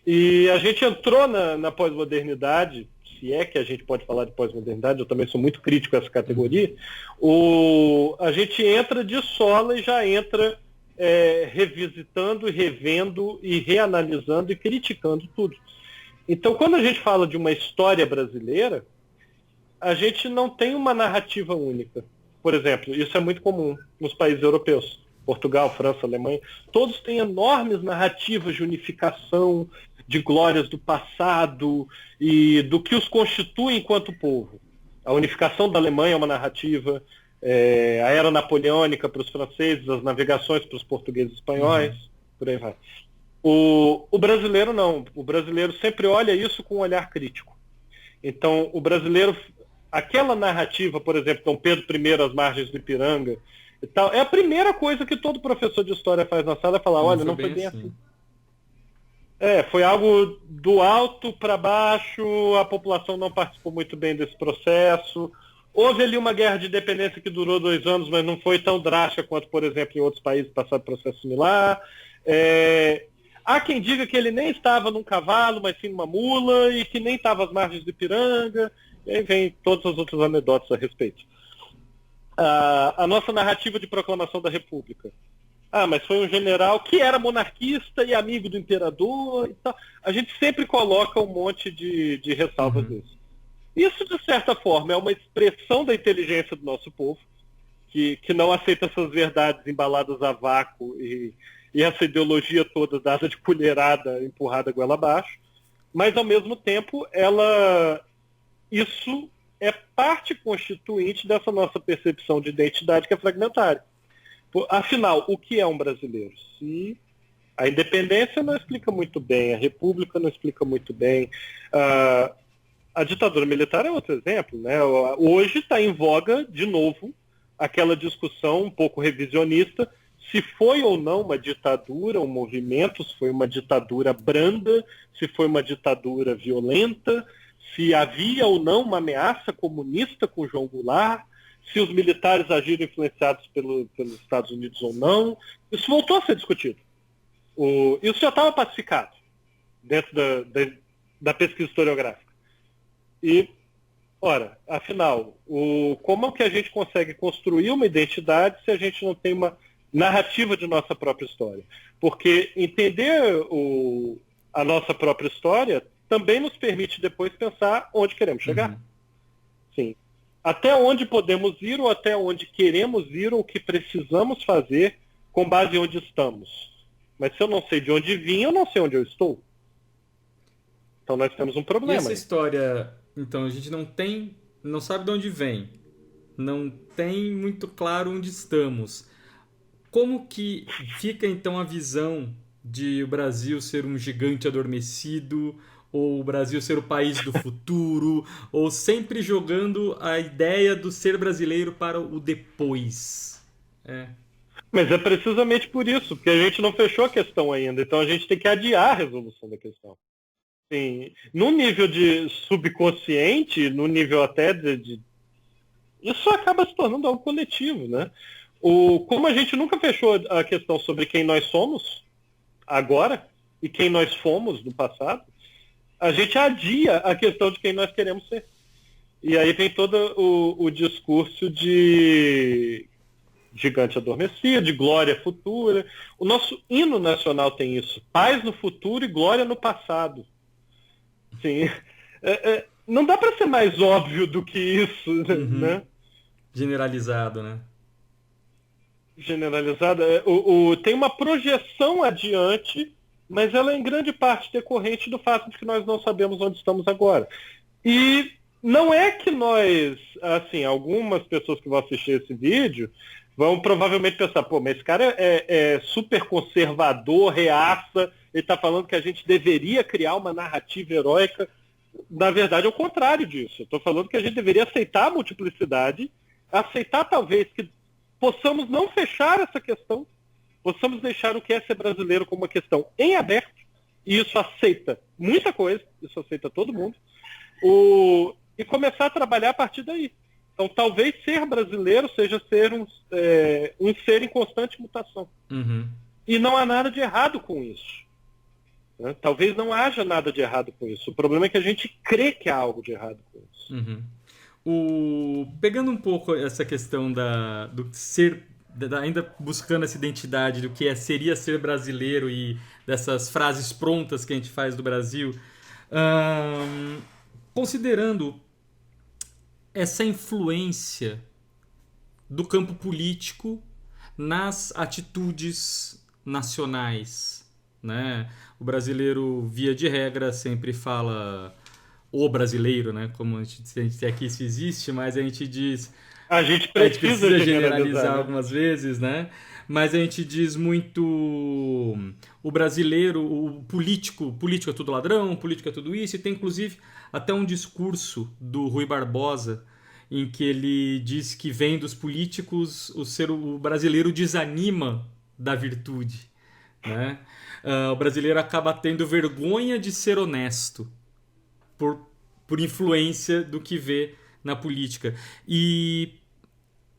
E a gente entrou na pós-modernidade, se é que a gente pode falar de pós-modernidade, eu também sou muito crítico a essa categoria, a gente entra de sola e já entra revisitando, revendo e reanalisando e criticando tudo. Então, quando a gente fala de uma história brasileira, a gente não tem uma narrativa única. Por exemplo, isso é muito comum nos países europeus. Portugal, França, Alemanha, todos têm enormes narrativas de unificação, de glórias do passado e do que os constitui enquanto povo. A unificação da Alemanha é uma narrativa, a era napoleônica para os franceses, as navegações para os portugueses e espanhóis, por aí vai. O brasileiro não. O brasileiro sempre olha isso com um olhar crítico. Então, o brasileiro, aquela narrativa, por exemplo, Dom Pedro I às margens do Ipiranga, e tal, é a primeira coisa que todo professor de história faz na sala, é falar: olha, não foi bem assim. Foi algo do alto para baixo, a população não participou muito bem desse processo. Houve ali uma guerra de independência que durou 2 anos, mas não foi tão drástica quanto, por exemplo, em outros países passaram processo similar. Há quem diga que ele nem estava num cavalo, mas sim numa mula, e que nem estava às margens do Ipiranga, e aí vem todas as outras anedotas a respeito. A nossa narrativa de proclamação da República. Mas foi um general que era monarquista e amigo do imperador e tal. A gente sempre coloca um monte de ressalvas nisso. Isso, de certa forma, é uma expressão da inteligência do nosso povo, que não aceita essas verdades embaladas a vácuo e essa ideologia toda dada de colherada, empurrada goela abaixo. Mas, ao mesmo tempo, isso é parte constituinte dessa nossa percepção de identidade que é fragmentária. Afinal, o que é um brasileiro? Se A independência não explica muito bem, a república não explica muito bem. A ditadura militar é outro exemplo, né? Hoje está em voga, de novo, aquela discussão um pouco revisionista, se foi ou não uma ditadura, um movimento, se foi uma ditadura branda, se foi uma ditadura violenta, se havia ou não uma ameaça comunista com João Goulart, se os militares agiram influenciados pelos Estados Unidos ou não. Isso voltou a ser discutido. Isso já estava pacificado dentro da pesquisa historiográfica. E, ora, afinal, como é que a gente consegue construir uma identidade se a gente não tem uma narrativa de nossa própria história? Porque entender a nossa própria história também nos permite depois pensar onde queremos chegar. Uhum. Sim. Até onde podemos ir, ou até onde queremos ir, ou o que precisamos fazer com base em onde estamos. Mas se eu não sei de onde vim, eu não sei onde eu estou. Então nós temos um E problema. essa história, então, a gente não sabe de onde vem, não tem muito claro onde estamos. Como que fica então a visão de o Brasil ser um gigante adormecido, ou o Brasil ser o país do futuro, ou sempre jogando a ideia do ser brasileiro para o depois? Mas é precisamente por isso, porque a gente não fechou a questão ainda, então a gente tem que adiar a resolução da questão. Sim, no nível de subconsciente, no nível até isso acaba se tornando algo coletivo, né? Como a gente nunca fechou a questão sobre quem nós somos agora e quem nós fomos no passado, a gente adia a questão de quem nós queremos ser. E aí vem todo o discurso de gigante adormecido, de glória futura. O nosso hino nacional tem isso: paz no futuro e glória no passado. Sim. Não dá para ser mais óbvio do que isso, né? Generalizado, né? Generalizada. Tem uma projeção adiante, mas ela é em grande parte decorrente do fato de que nós não sabemos onde estamos agora. E não é que nós, assim, algumas pessoas que vão assistir esse vídeo vão provavelmente pensar, pô, mas esse cara é super conservador, reaça, ele está falando que a gente deveria criar uma narrativa heróica. Na verdade, é o contrário disso. Eu estou falando que a gente deveria aceitar a multiplicidade, aceitar talvez que possamos não fechar essa questão, possamos deixar o que é ser brasileiro como uma questão em aberto, e isso aceita muita coisa, isso aceita todo mundo, e começar a trabalhar a partir daí. Então, talvez ser brasileiro seja ser um ser em constante mutação. Uhum. E não há nada de errado com isso. Né? Talvez não haja nada de errado com isso. O problema é que a gente crê que há algo de errado com isso. Uhum. Pegando um pouco essa questão do ser, ainda buscando essa identidade do que seria ser brasileiro e dessas frases prontas que a gente faz do Brasil, considerando essa influência do campo político nas atitudes nacionais, né? O brasileiro, via de regra, sempre fala o brasileiro, né? Como a gente aqui isso existe, mas a gente diz... A gente precisa generalizar, né? Algumas vezes, né? Mas a gente diz muito o brasileiro, o político é tudo ladrão, político é tudo isso, e tem inclusive até um discurso do Rui Barbosa em que ele diz que vem dos políticos o brasileiro desanima da virtude, né? O brasileiro acaba tendo vergonha de ser honesto por influência do que vê na política. E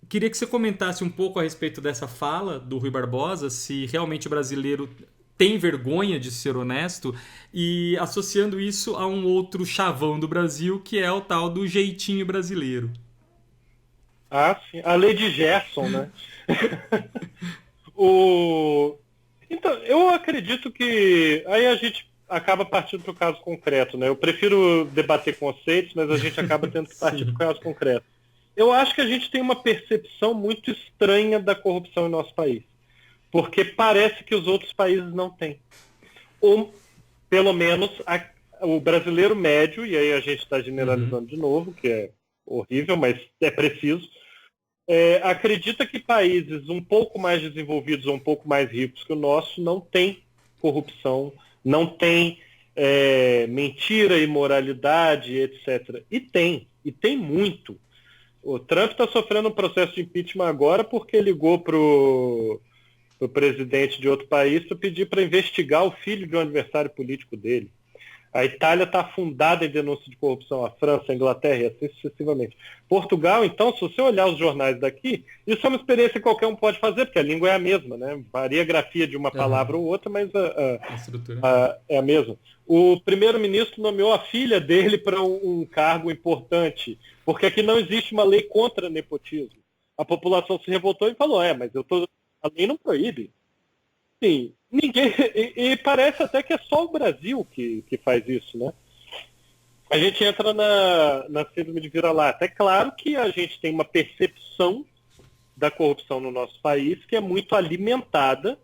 queria que você comentasse um pouco a respeito dessa fala do Rui Barbosa, se realmente o brasileiro tem vergonha de ser honesto, e associando isso a um outro chavão do Brasil, que é o tal do jeitinho brasileiro. Ah, sim. A lei de Gerson, né? Então, eu acredito que aí a gente acaba partindo para o caso concreto, né? Eu prefiro debater conceitos, mas a gente acaba tendo que partir para o caso concreto. Eu acho que a gente tem uma percepção muito estranha da corrupção em nosso país, porque parece que os outros países não têm. Ou, pelo menos, o brasileiro médio, e aí a gente está generalizando de novo, que é horrível, mas é preciso, acredita que países um pouco mais desenvolvidos ou um pouco mais ricos que o nosso não têm corrupção, não tem mentira, imoralidade, etc. E tem muito. O Trump está sofrendo um processo de impeachment agora porque ligou para o presidente de outro país para pedir para investigar o filho de um adversário político dele. A Itália está afundada em denúncia de corrupção, a França, a Inglaterra e assim sucessivamente. Portugal, então, se você olhar os jornais daqui, isso é uma experiência que qualquer um pode fazer, porque a língua é a mesma, né? Varia a grafia de uma palavra ou outra, mas A estrutura. é a mesma. O primeiro-ministro nomeou a filha dele para um cargo importante, porque aqui não existe uma lei contra nepotismo. A população se revoltou e falou, mas a lei não proíbe. Sim, ninguém. E parece até que é só o Brasil que faz isso, né? A gente entra na síndrome de vira-lata. É claro que a gente tem uma percepção da corrupção no nosso país que é muito alimentada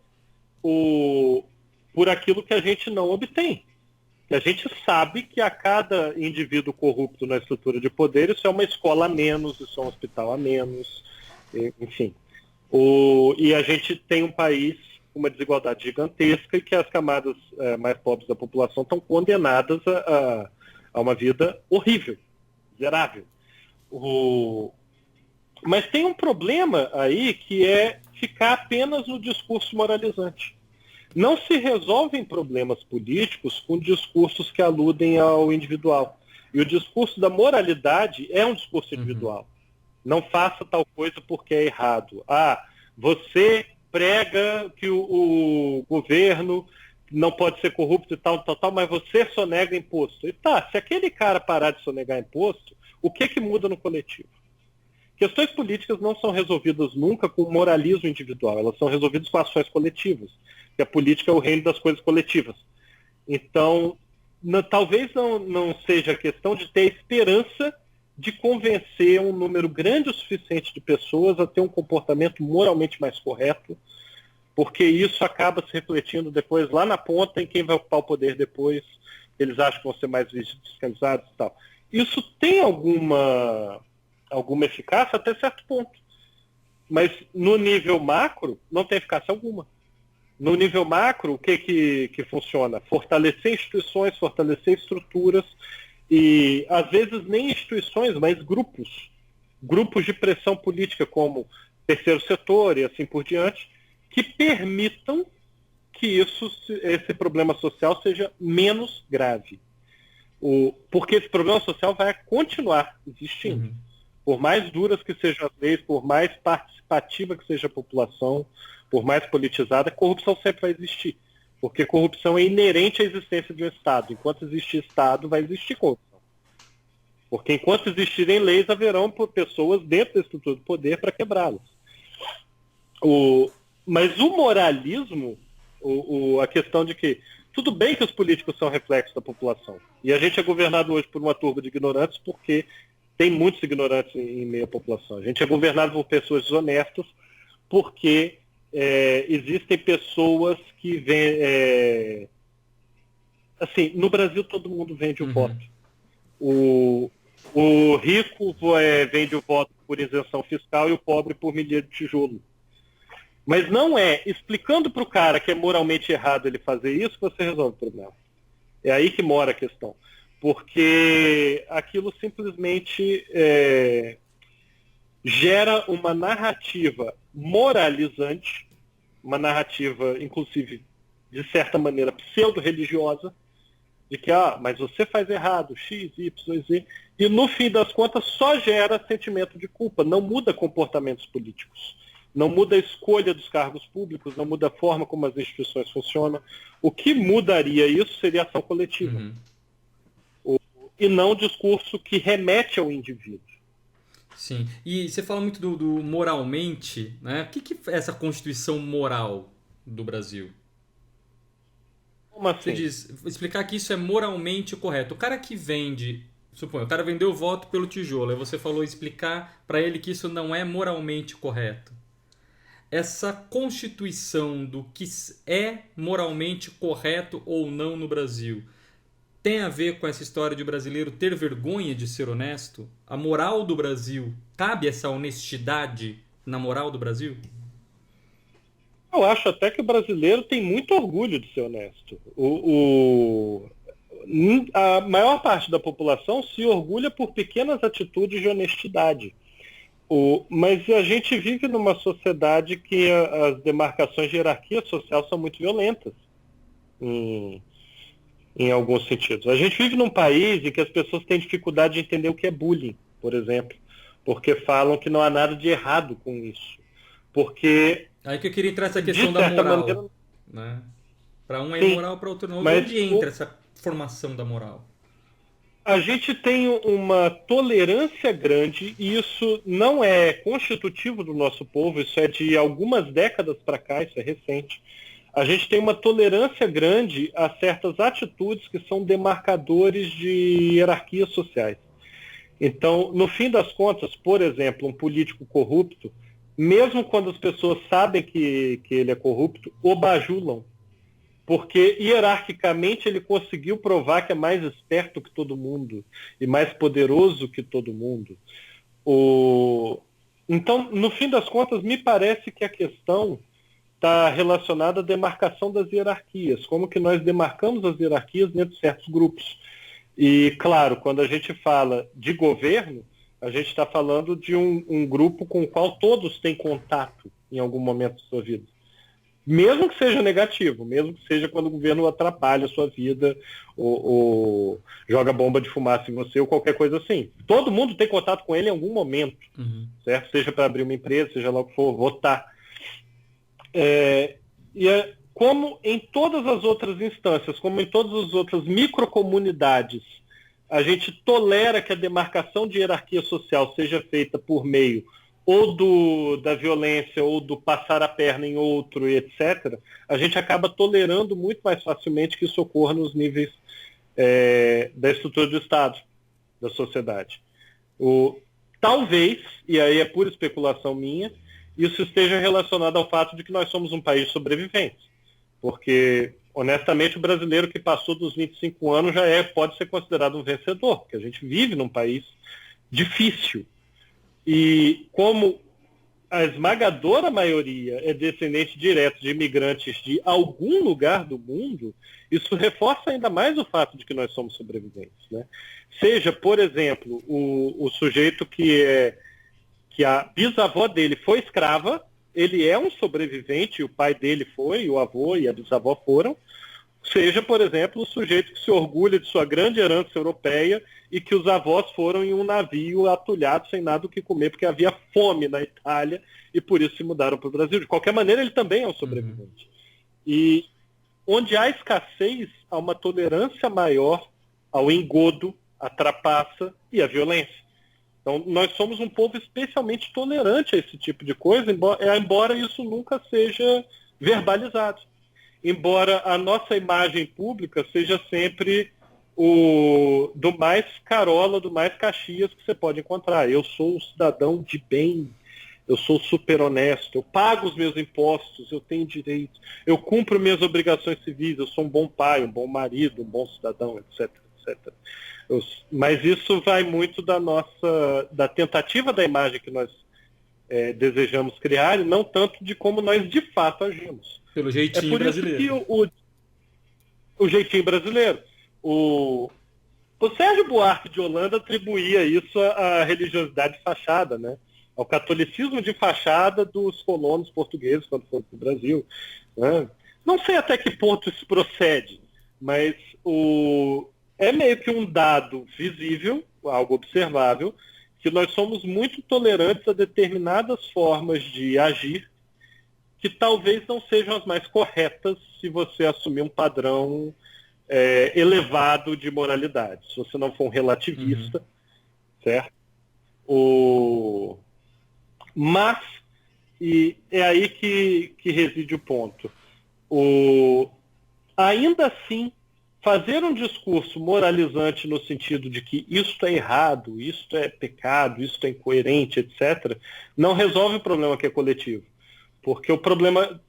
por aquilo que a gente não obtém. A gente sabe que a cada indivíduo corrupto na estrutura de poder, isso é uma escola a menos, isso é um hospital a menos, enfim. E a gente tem um país com uma desigualdade gigantesca e que as camadas mais pobres da população estão condenadas a uma vida horrível, miserável. Mas tem um problema aí que é ficar apenas no discurso moralizante. Não se resolvem problemas políticos com discursos que aludem ao individual. E o discurso da moralidade é um discurso individual. Não faça tal coisa porque é errado. Você prega que o governo não pode ser corrupto e tal, mas você sonega imposto. E se aquele cara parar de sonegar imposto, o que muda no coletivo? Questões políticas não são resolvidas nunca com moralismo individual, elas são resolvidas com ações coletivas, que a política é o reino das coisas coletivas. Então, talvez não seja a questão de ter esperança de convencer um número grande o suficiente de pessoas a ter um comportamento moralmente mais correto, porque isso acaba se refletindo depois lá na ponta em quem vai ocupar o poder depois, eles acham que vão ser mais fiscalizados e tal. Isso tem alguma eficácia até certo ponto, mas no nível macro não tem eficácia alguma. No nível macro, o que funciona? Fortalecer instituições, fortalecer estruturas, e às vezes nem instituições, mas grupos de pressão política como terceiro setor e assim por diante, que permitam que esse problema social seja menos grave. Porque esse problema social vai continuar existindo. Por mais duras que sejam as leis, por mais participativa que seja a população, por mais politizada, a corrupção sempre vai existir. Porque corrupção é inerente à existência de um Estado. Enquanto existir Estado, vai existir corrupção. Porque enquanto existirem leis, haverão pessoas dentro da estrutura do poder para quebrá-las. Mas o moralismo, a questão de que tudo bem que os políticos são reflexos da população. E a gente é governado hoje por uma turba de ignorantes porque tem muitos ignorantes em meio à população. A gente é governado por pessoas desonestas porque existem pessoas que vêm... assim, no Brasil todo mundo vende o voto. O rico vende o voto por isenção fiscal e o pobre por medida de tijolo. Mas não é explicando para o cara que é moralmente errado ele fazer isso que você resolve o problema. É aí que mora a questão. Porque aquilo simplesmente gera uma narrativa moralizante, uma narrativa, inclusive, de certa maneira, pseudo-religiosa, de que, mas você faz errado, X, Y, Z, e no fim das contas só gera sentimento de culpa, não muda comportamentos políticos. Não muda a escolha dos cargos públicos, não muda a forma como as instituições funcionam. O que mudaria isso seria a ação coletiva. E não o discurso que remete ao indivíduo. Sim. E você fala muito do moralmente, né? O que é essa constituição moral do Brasil? Como assim? Você diz, explicar que isso é moralmente correto. O cara que vende, suponha, o cara vendeu o voto pelo tijolo, aí você falou explicar para ele que isso não é moralmente correto. Essa constituição do que é moralmente correto ou não no Brasil tem a ver com essa história de o brasileiro ter vergonha de ser honesto? A moral do Brasil, cabe essa honestidade na moral do Brasil? Eu acho até que o brasileiro tem muito orgulho de ser honesto. A maior parte da população se orgulha por pequenas atitudes de honestidade. Mas a gente vive numa sociedade que as demarcações de hierarquia social são muito violentas, em alguns sentidos. A gente vive num país em que as pessoas têm dificuldade de entender o que é bullying, por exemplo, porque falam que não há nada de errado com isso. Porque... Aí que eu queria entrar essa questão da moral. Né? Para um é moral, para outro não. Onde entra essa formação da moral? A gente tem uma tolerância grande, e isso não é constitutivo do nosso povo, isso é de algumas décadas para cá, isso é recente. A gente tem uma tolerância grande a certas atitudes que são demarcadores de hierarquias sociais. Então, no fim das contas, por exemplo, um político corrupto, mesmo quando as pessoas sabem que ele é corrupto, o bajulam. Porque, hierarquicamente, ele conseguiu provar que é mais esperto que todo mundo e mais poderoso que todo mundo. Então, no fim das contas, me parece que a questão está relacionada à demarcação das hierarquias, como que nós demarcamos as hierarquias dentro de certos grupos. E, claro, quando a gente fala de governo, a gente está falando de um grupo com o qual todos têm contato em algum momento da sua vida. Mesmo que seja negativo, mesmo que seja quando o governo atrapalha a sua vida, ou joga bomba de fumaça em você, ou qualquer coisa assim. Todo mundo tem contato com ele em algum momento, certo? Seja para abrir uma empresa, seja lá o que for, votar. Como em todas as outras instâncias, como em todas as outras microcomunidades, a gente tolera que a demarcação de hierarquia social seja feita por meio ou da violência, ou do passar a perna em outro, etc., a gente acaba tolerando muito mais facilmente que isso ocorra nos níveis da estrutura do Estado, da sociedade. Talvez, e aí é pura especulação minha, isso esteja relacionado ao fato de que nós somos um país de sobreviventes. Porque, honestamente, o brasileiro que passou dos 25 anos já pode ser considerado um vencedor, porque a gente vive num país difícil. E como a esmagadora maioria é descendente direto de imigrantes de algum lugar do mundo, isso reforça ainda mais o fato de que nós somos sobreviventes, né? Seja, por exemplo, o sujeito que a bisavó dele foi escrava, ele é um sobrevivente, o pai dele foi, o avô e a bisavó foram. Seja, por exemplo, o sujeito que se orgulha de sua grande herança europeia e que os avós foram em um navio atulhado sem nada o que comer, porque havia fome na Itália e por isso se mudaram para o Brasil. De qualquer maneira, ele também é um sobrevivente. E onde há escassez, há uma tolerância maior ao engodo, à trapaça e à violência. Então, nós somos um povo especialmente tolerante a esse tipo de coisa, embora isso nunca seja verbalizado. Embora a nossa imagem pública seja sempre do mais carola, do mais Caxias que você pode encontrar. Eu sou um cidadão de bem, eu sou super honesto, eu pago os meus impostos, eu tenho direitos, eu cumpro minhas obrigações civis, eu sou um bom pai, um bom marido, um bom cidadão, etc, etc. Mas isso vai muito da tentativa da imagem que nós desejamos criar, e não tanto de como nós de fato agimos. Pelo jeitinho brasileiro. Que o jeitinho brasileiro. O Sérgio Buarque de Holanda atribuía isso à religiosidade fachada, né? Ao catolicismo de fachada dos colonos portugueses quando foram para o Brasil. Né? Não sei até que ponto isso procede, mas é meio que um dado visível, algo observável, que nós somos muito tolerantes a determinadas formas de agir que talvez não sejam as mais corretas se você assumir um padrão elevado de moralidade. Se você não for um relativista, certo? Mas, e é aí que reside o ponto. Ainda assim, fazer um discurso moralizante no sentido de que isto é errado, isto é pecado, isto é incoerente, etc., não resolve o problema que é coletivo. Porque o problema,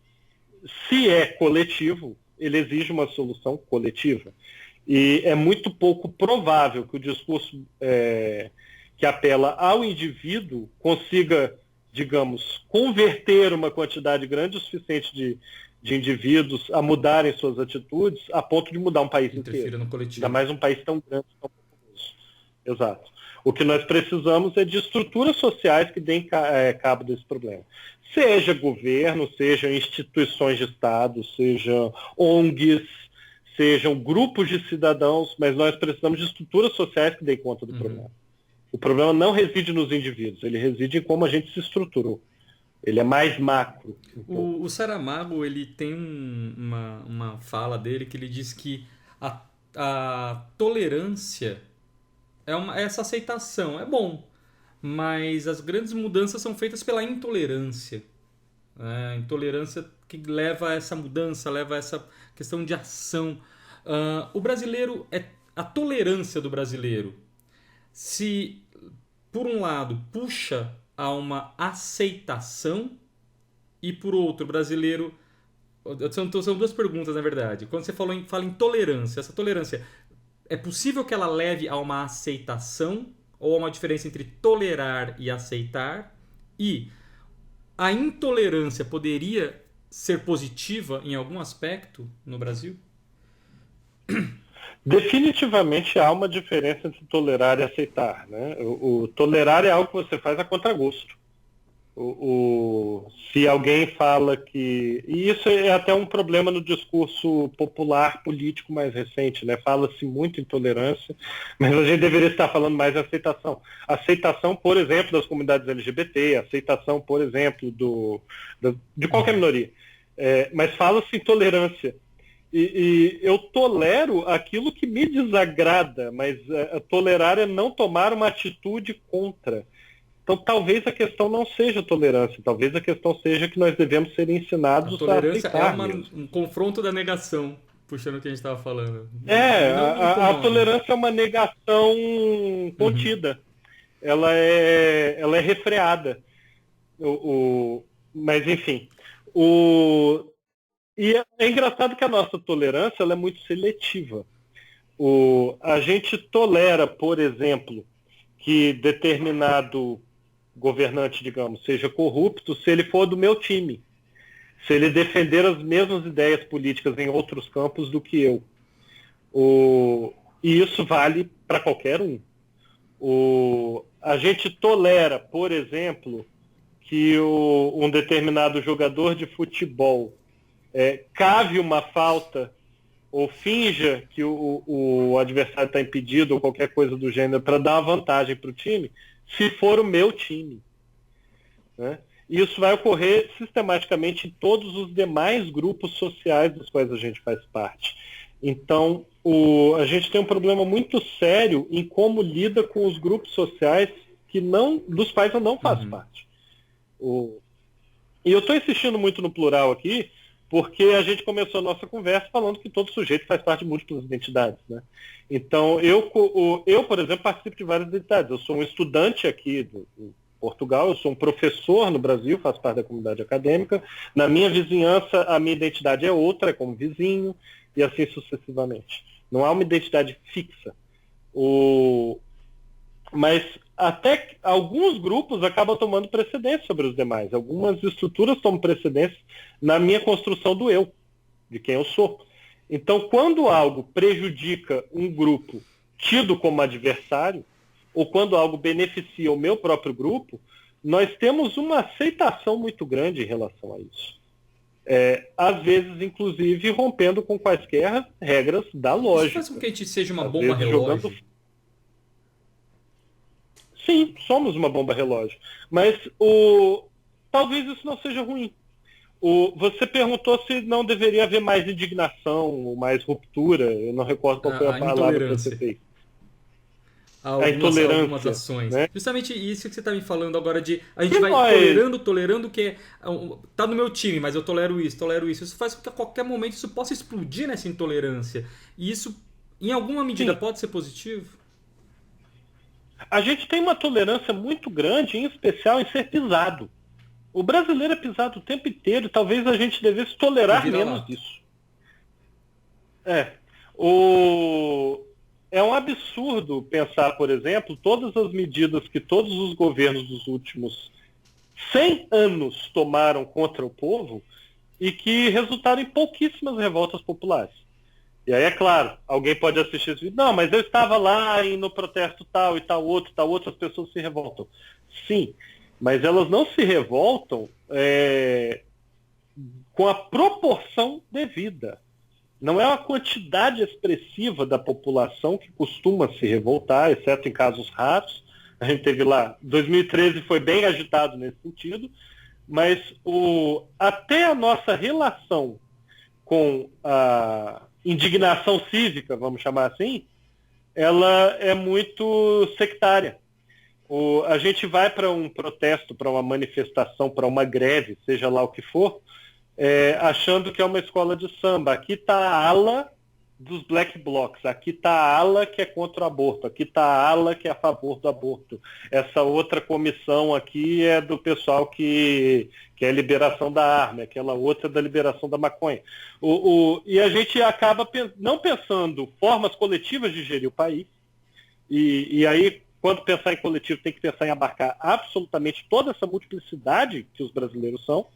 se é coletivo, ele exige uma solução coletiva. E é muito pouco provável que o discurso que apela ao indivíduo consiga digamos, converter uma quantidade grande o suficiente de indivíduos a mudarem suas atitudes a ponto de mudar um país inteiro. No coletivo. Ainda mais um país tão grande, tão populoso. Exato. O que nós precisamos é de estruturas sociais que deem cabo desse problema. Seja governo, sejam instituições de Estado, sejam ONGs, sejam grupos de cidadãos, mas nós precisamos de estruturas sociais que deem conta do problema. O problema não reside nos indivíduos, ele reside em como a gente se estruturou. Ele é mais macro. O Saramago, ele tem uma fala dele que ele diz que a tolerância é essa aceitação. É bom, mas as grandes mudanças são feitas pela intolerância. A intolerância que leva a essa mudança, leva a essa questão de ação. O brasileiro, a tolerância do brasileiro, se por um lado puxa a uma aceitação e por outro, o brasileiro... São duas perguntas, na verdade. Quando você fala em tolerância, essa tolerância, é possível que ela leve a uma aceitação ou a uma diferença entre tolerar e aceitar? E a intolerância poderia ser positiva em algum aspecto no Brasil? Definitivamente há uma diferença entre tolerar e aceitar, né? O tolerar é algo que você faz a contragosto. Se alguém fala que... E isso é até um problema no discurso popular político mais recente, né? Fala-se muito em tolerância, mas a gente deveria estar falando mais de aceitação. Aceitação, por exemplo, das comunidades LGBT, aceitação, por exemplo, de qualquer minoria. Mas fala-se em tolerância. E eu tolero aquilo que me desagrada, mas tolerar é não tomar uma atitude contra. Então, talvez a questão não seja tolerância, talvez a questão seja que nós devemos ser ensinados a tolerância aceitar. Um confronto da negação, puxando o que a gente estava falando. A tolerância é uma negação contida. Ela é refreada. Mas, enfim. E é engraçado que a nossa tolerância ela é muito seletiva. A gente tolera, por exemplo, que determinado governante, digamos, seja corrupto se ele for do meu time. Se ele defender as mesmas ideias políticas em outros campos do que eu. E isso vale para qualquer um. A gente tolera, por exemplo, que um determinado jogador de futebol cave uma falta ou finja que o adversário está impedido ou qualquer coisa do gênero para dar uma vantagem para o time, se for o meu time. Né? E isso vai ocorrer sistematicamente em todos os demais grupos sociais dos quais a gente faz parte. Então, a gente tem um problema muito sério em como lida com os grupos sociais dos quais eu não faço parte. E eu estou insistindo muito no plural aqui, porque a gente começou a nossa conversa falando que todo sujeito faz parte de múltiplas identidades. Né? Então, eu, por exemplo, participo de várias identidades. Eu sou um estudante aqui do Portugal, eu sou um professor no Brasil, faço parte da comunidade acadêmica. Na minha vizinhança, a minha identidade é outra, é como vizinho, e assim sucessivamente. Não há uma identidade fixa. Mas até alguns grupos acabam tomando precedência sobre os demais. Algumas estruturas tomam precedência na minha construção do eu, de quem eu sou. Então, quando algo prejudica um grupo tido como adversário, ou quando algo beneficia o meu próprio grupo, nós temos uma aceitação muito grande em relação a isso. Às vezes, inclusive, rompendo com quaisquer regras da lógica. Isso faz com que a gente seja uma bomba relógio? Sim, somos uma bomba relógio. Mas talvez isso não seja ruim. Você perguntou se não deveria haver mais indignação, ou mais ruptura. Eu não recordo qual foi a palavra que você fez. Algumas ações. Né? Justamente isso que você está me falando agora de a gente vai tolerando que tá no meu time, mas eu tolero isso. Isso faz com que a qualquer momento isso possa explodir nessa intolerância. E isso, em alguma medida, pode ser positivo? A gente tem uma tolerância muito grande, em especial em ser pisado. O brasileiro é pisado o tempo inteiro, talvez a gente devesse tolerar menos disso. É um absurdo pensar, por exemplo, todas as medidas que todos os governos dos últimos 100 anos tomaram contra o povo e que resultaram em pouquíssimas revoltas populares. E aí, é claro, alguém pode assistir esse vídeo, não, mas eu estava lá e no protesto tal e tal outro, as pessoas se revoltam. Sim, mas elas não se revoltam com a proporção devida. Não é uma quantidade expressiva da população que costuma se revoltar, exceto em casos raros. A gente teve lá, 2013 foi bem agitado nesse sentido, mas até a nossa relação com a indignação cívica, vamos chamar assim, ela é muito sectária. A gente vai para um protesto, para uma manifestação, para uma greve, seja lá o que for, achando que é uma escola de samba. Aqui está a ala dos black blocs, aqui está a ala que é contra o aborto, aqui está a ala que é a favor do aborto. Essa outra comissão aqui é do pessoal que é a liberação da arma, aquela outra é da liberação da maconha. E a gente acaba não pensando formas coletivas de gerir o país, e aí, quando pensar em coletivo, tem que pensar em abarcar absolutamente toda essa multiplicidade que os brasileiros são,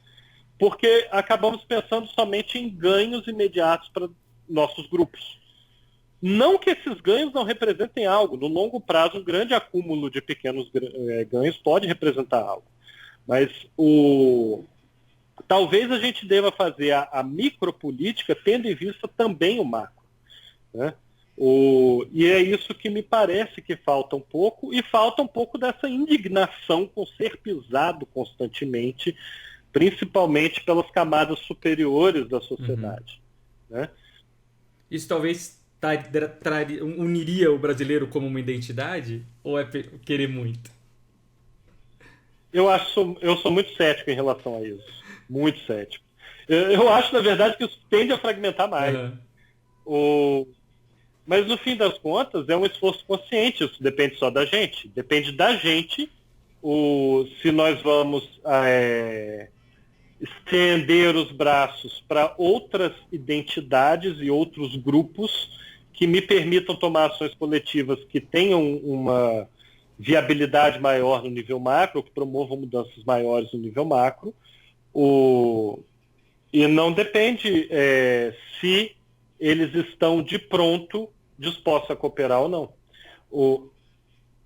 porque acabamos pensando somente em ganhos imediatos para nossos grupos. Não que esses ganhos não representem algo. No longo prazo, um grande acúmulo de pequenos ganhos pode representar algo. Mas talvez a gente deva fazer a micropolítica tendo em vista também o macro, né? E é isso que me parece que falta um pouco, e falta um pouco dessa indignação com ser pisado constantemente, principalmente pelas camadas superiores da sociedade. Né? Isso talvez uniria o brasileiro como uma identidade? Ou é querer muito? Eu sou muito cético em relação a isso. Muito cético. Eu acho, na verdade, que isso tende a fragmentar mais. Mas, no fim das contas, é um esforço consciente. Isso depende só da gente. Depende da gente se nós vamos estender os braços para outras identidades e outros grupos que me permitam tomar ações coletivas que tenham uma viabilidade maior no nível macro, que promovam mudanças maiores no nível macro. E não depende se eles estão de pronto dispostos a cooperar ou não.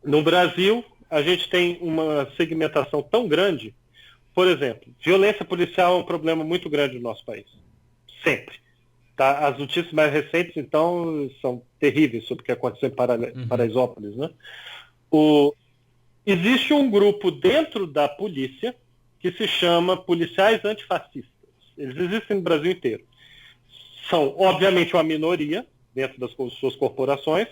No Brasil, a gente tem uma segmentação tão grande. Por exemplo, violência policial é um problema muito grande no nosso país. Sempre. Tá? As notícias mais recentes, então, são terríveis sobre o que aconteceu em Paraisópolis. Né? Existe um grupo dentro da polícia que se chama policiais antifascistas. Eles existem no Brasil inteiro. São, obviamente, uma minoria dentro das suas corporações,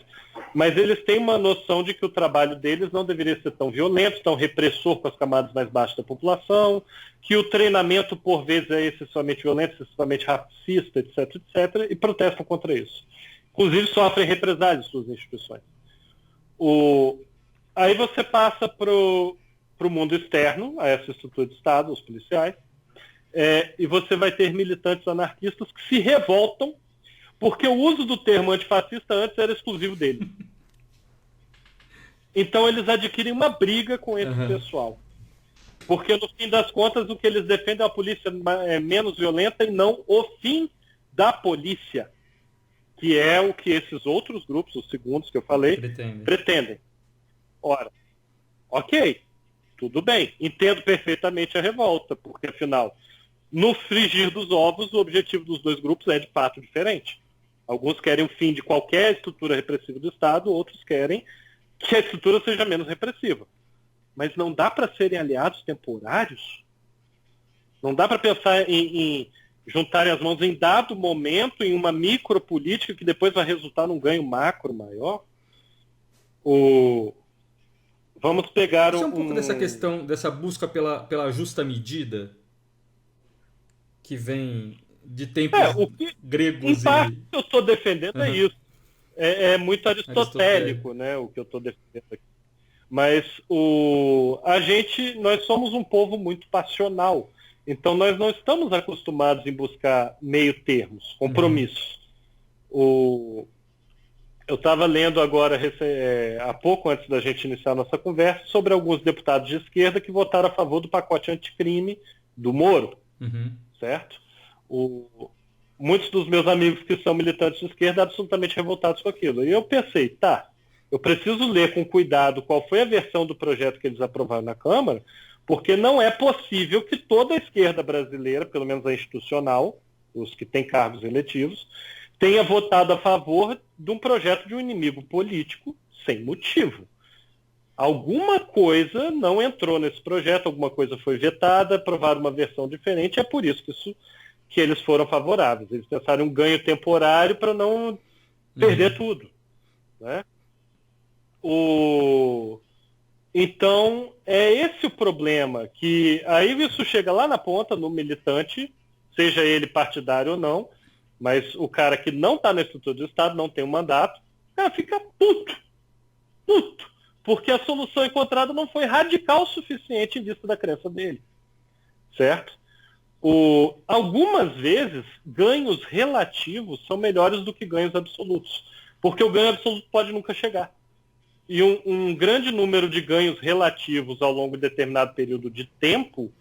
mas eles têm uma noção de que o trabalho deles não deveria ser tão violento, tão repressor com as camadas mais baixas da população, que o treinamento, por vezes, é excessivamente violento, excessivamente racista, etc., etc., e protestam contra isso. Inclusive, sofrem represálias suas instituições. Aí você passa para o mundo externo, a essa estrutura de Estado, os policiais, e você vai ter militantes anarquistas que se revoltam porque o uso do termo antifascista antes era exclusivo deles. Então eles adquirem uma briga com esse pessoal. Porque, no fim das contas, o que eles defendem é a polícia menos violenta e não o fim da polícia, que é o que esses outros grupos, os segundos que eu falei, pretendem. Ora, ok, tudo bem, entendo perfeitamente a revolta, porque, afinal, no frigir dos ovos, o objetivo dos dois grupos é, de fato, diferente. Alguns querem o fim de qualquer estrutura repressiva do Estado, outros querem que a estrutura seja menos repressiva. Mas não dá para serem aliados temporários? Não dá para pensar em juntarem as mãos em dado momento, em uma micropolítica que depois vai resultar num ganho macro maior? Vamos pegar um pouco dessa questão, dessa busca pela justa medida, que vem de tempos gregos. Em parte, eu estou defendendo é isso. É muito aristotélico, né, o que eu estou defendendo aqui. Mas nós somos um povo muito passional. Então nós não estamos acostumados em buscar meio termos, compromissos. Eu estava lendo agora, há pouco antes da gente iniciar a nossa conversa, sobre alguns deputados de esquerda que votaram a favor do pacote anticrime do Moro, certo? Muitos dos meus amigos que são militantes de esquerda absolutamente revoltados com aquilo. E eu pensei, tá, eu preciso ler com cuidado qual foi a versão do projeto que eles aprovaram na Câmara, porque não é possível que toda a esquerda brasileira, pelo menos a institucional, os que têm cargos eletivos, tenha votado a favor de um projeto de um inimigo político sem motivo. Alguma coisa não entrou nesse projeto, alguma coisa foi vetada, aprovaram uma versão diferente, é por isso que eles foram favoráveis. Eles pensaram em um ganho temporário para não perder tudo, né? Então, é esse o problema, que aí isso chega lá na ponta, no militante, seja ele partidário ou não, mas o cara que não está na estrutura do Estado, não tem um mandato, o cara fica puto, porque a solução encontrada não foi radical o suficiente em vista da crença dele, certo? Algumas vezes, ganhos relativos são melhores do que ganhos absolutos, porque o ganho absoluto pode nunca chegar. E um grande número de ganhos relativos ao longo de determinado período de tempo,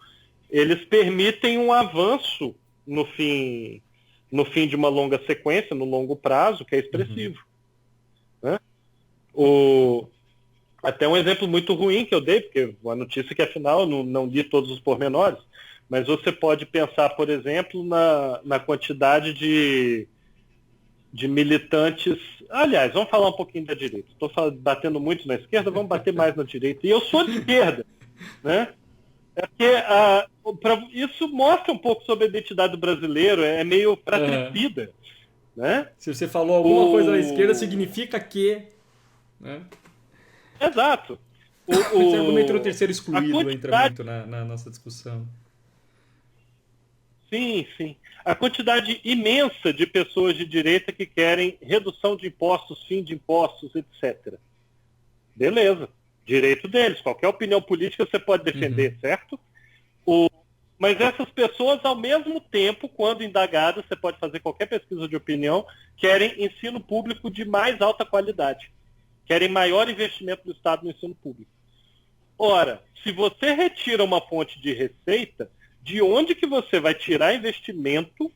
eles permitem um avanço no fim de uma longa sequência, no longo prazo, que é expressivo. Né? Até um exemplo muito ruim que eu dei, porque a notícia que afinal não li todos os pormenores, mas você pode pensar, por exemplo, na quantidade de militantes. Aliás, vamos falar um pouquinho da direita. Estou batendo muito na esquerda, vamos bater mais na direita. E eu sou de esquerda, né? É porque isso mostra um pouco sobre a identidade do brasileiro, é meio fratricida. Né? Se você falou alguma coisa à esquerda, significa que... Né? Exato. Esse argumento do terceiro excluído entra muito na nossa discussão. Sim, sim. A quantidade imensa de pessoas de direita que querem redução de impostos, fim de impostos, etc. Beleza. Direito deles. Qualquer opinião política você pode defender, certo? Mas essas pessoas, ao mesmo tempo, quando indagadas, você pode fazer qualquer pesquisa de opinião, querem ensino público de mais alta qualidade. Querem maior investimento do Estado no ensino público. Ora, se você retira uma fonte de receita, de onde que você vai tirar investimento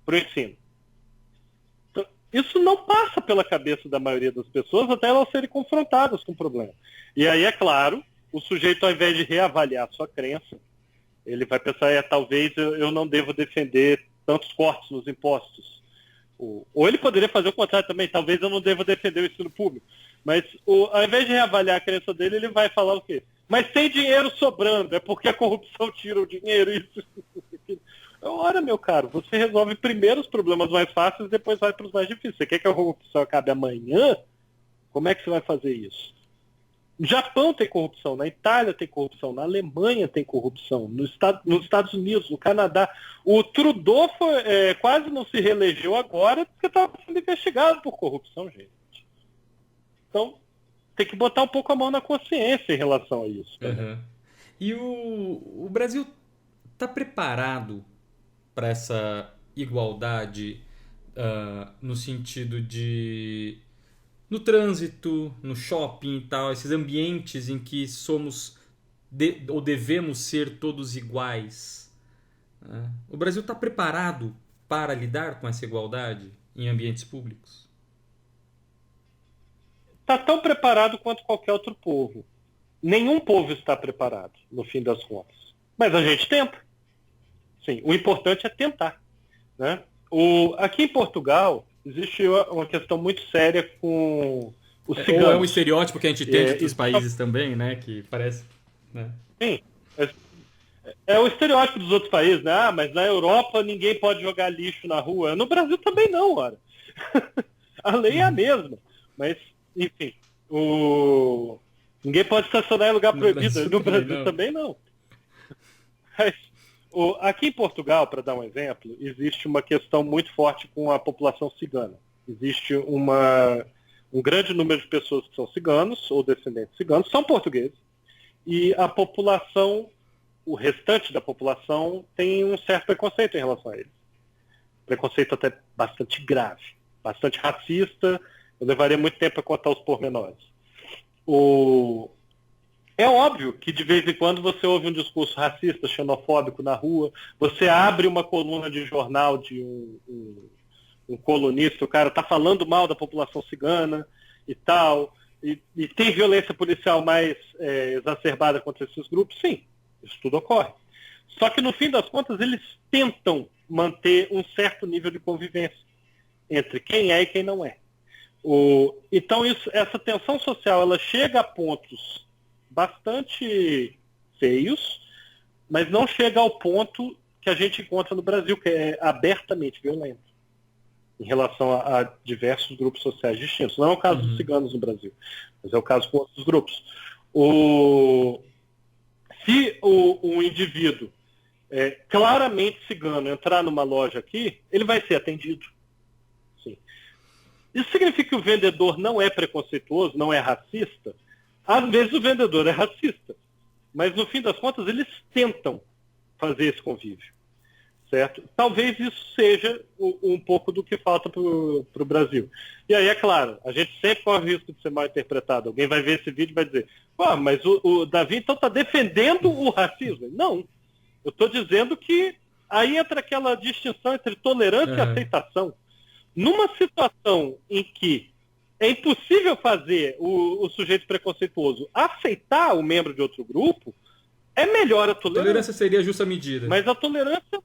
para o ensino? Então, isso não passa pela cabeça da maioria das pessoas até elas serem confrontadas com o problema. E aí, é claro, o sujeito, ao invés de reavaliar a sua crença, ele vai pensar, talvez eu não devo defender tantos cortes nos impostos. Ou ele poderia fazer o contrário também, talvez eu não deva defender o ensino público. Mas, ao invés de reavaliar a crença dele, ele vai falar o quê? Mas tem dinheiro sobrando, é porque a corrupção tira o dinheiro, isso. Ora, meu caro, você resolve primeiro os problemas mais fáceis e depois vai para os mais difíceis. Você quer que a corrupção acabe amanhã? Como é que você vai fazer isso? No Japão tem corrupção, na Itália tem corrupção, na Alemanha tem corrupção, nos Estados Unidos, no Canadá. O Trudeau quase não se reelegeu agora porque estava sendo investigado por corrupção, gente. Então, tem que botar um pouco a mão na consciência em relação a isso. E o Brasil está preparado para essa igualdade no sentido de... No trânsito, no shopping e tal, esses ambientes em que somos ou devemos ser todos iguais. O Brasil está preparado para lidar com essa igualdade em ambientes públicos? Está tão preparado quanto qualquer outro povo. Nenhum povo está preparado, no fim das contas. Mas a gente tenta. Sim, o importante é tentar. Né? Aqui em Portugal, existe uma questão muito séria com os ciganos. Ou é um estereótipo que a gente tem de outros países também, né? Que parece... Né? Sim. É o estereótipo dos outros países, né? Mas na Europa ninguém pode jogar lixo na rua. No Brasil também não, ora. A lei é a mesma. Mas, enfim, ninguém pode estacionar em lugar proibido. No Brasil também não. Mas, aqui em Portugal, para dar um exemplo, existe uma questão muito forte com a população cigana. Existe um grande número de pessoas que são ciganos ou descendentes de ciganos, são portugueses, e a população, o restante da população, tem um certo preconceito em relação a eles. Preconceito até bastante grave, bastante racista, Eu levaria muito tempo para contar os pormenores. É óbvio que de vez em quando você ouve um discurso racista, xenofóbico na rua, você abre uma coluna de jornal de um colunista, o cara está falando mal da população cigana e tal, e tem violência policial mais exacerbada contra esses grupos, sim, isso tudo ocorre. Só que no fim das contas eles tentam manter um certo nível de convivência entre quem é e quem não é. Então essa tensão social ela chega a pontos bastante feios, mas não chega ao ponto que a gente encontra no Brasil, que é abertamente violento em relação a diversos grupos sociais distintos. Não é o caso dos ciganos no Brasil, mas é o caso com outros grupos. Se o indivíduo claramente cigano entrar numa loja aqui, ele vai ser atendido. Sim. Isso significa que o vendedor não é preconceituoso, não é racista? Às vezes o vendedor é racista, mas no fim das contas eles tentam fazer esse convívio, certo? Talvez isso seja um pouco do que falta para o Brasil. E aí, é claro, a gente sempre corre o risco de ser mal interpretado. Alguém vai ver esse vídeo e vai dizer, mas o Davi então está defendendo o racismo. Não, eu estou dizendo que aí entra aquela distinção entre tolerância e aceitação. Numa situação em que é impossível fazer o sujeito preconceituoso aceitar o membro de outro grupo, é melhor a tolerância. A tolerância seria a justa medida. Mas a tolerância...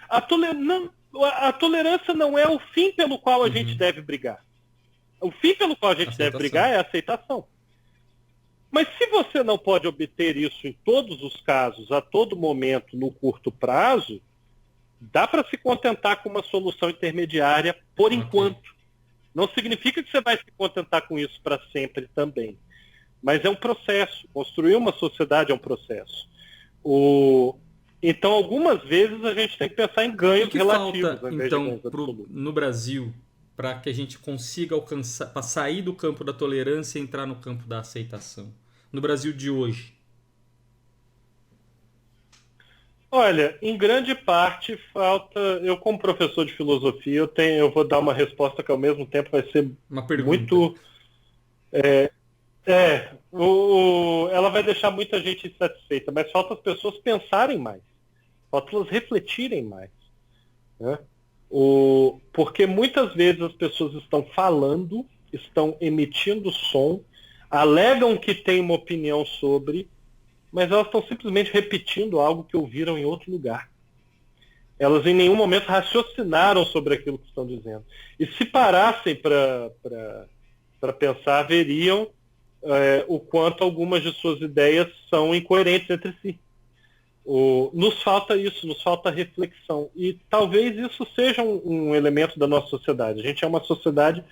A tolerância não é o fim pelo qual a gente deve brigar. O fim pelo qual a gente deve brigar é a aceitação. Mas se você não pode obter isso em todos os casos, a todo momento, no curto prazo, dá para se contentar com uma solução intermediária por enquanto. Não significa que você vai se contentar com isso para sempre também. Mas é um processo. Construir uma sociedade é um processo. Então, algumas vezes, a gente tem que pensar em ganhos relativos. Falta, então, no Brasil, para que a gente consiga alcançar, para sair do campo da tolerância e entrar no campo da aceitação? No Brasil de hoje. Olha, em grande parte falta... Eu, como professor de filosofia, eu vou dar uma resposta que ao mesmo tempo vai ser uma pergunta. Muito... ela vai deixar muita gente insatisfeita, mas falta as pessoas pensarem mais. Falta elas refletirem mais. Né? Porque muitas vezes as pessoas estão falando, estão emitindo som, alegam que têm uma opinião sobre... mas elas estão simplesmente repetindo algo que ouviram em outro lugar. Elas em nenhum momento raciocinaram sobre aquilo que estão dizendo. E se parassem para pensar, veriam o quanto algumas de suas ideias são incoerentes entre si. Nos falta isso, nos falta reflexão. E talvez isso seja um elemento da nossa sociedade. A gente é uma sociedade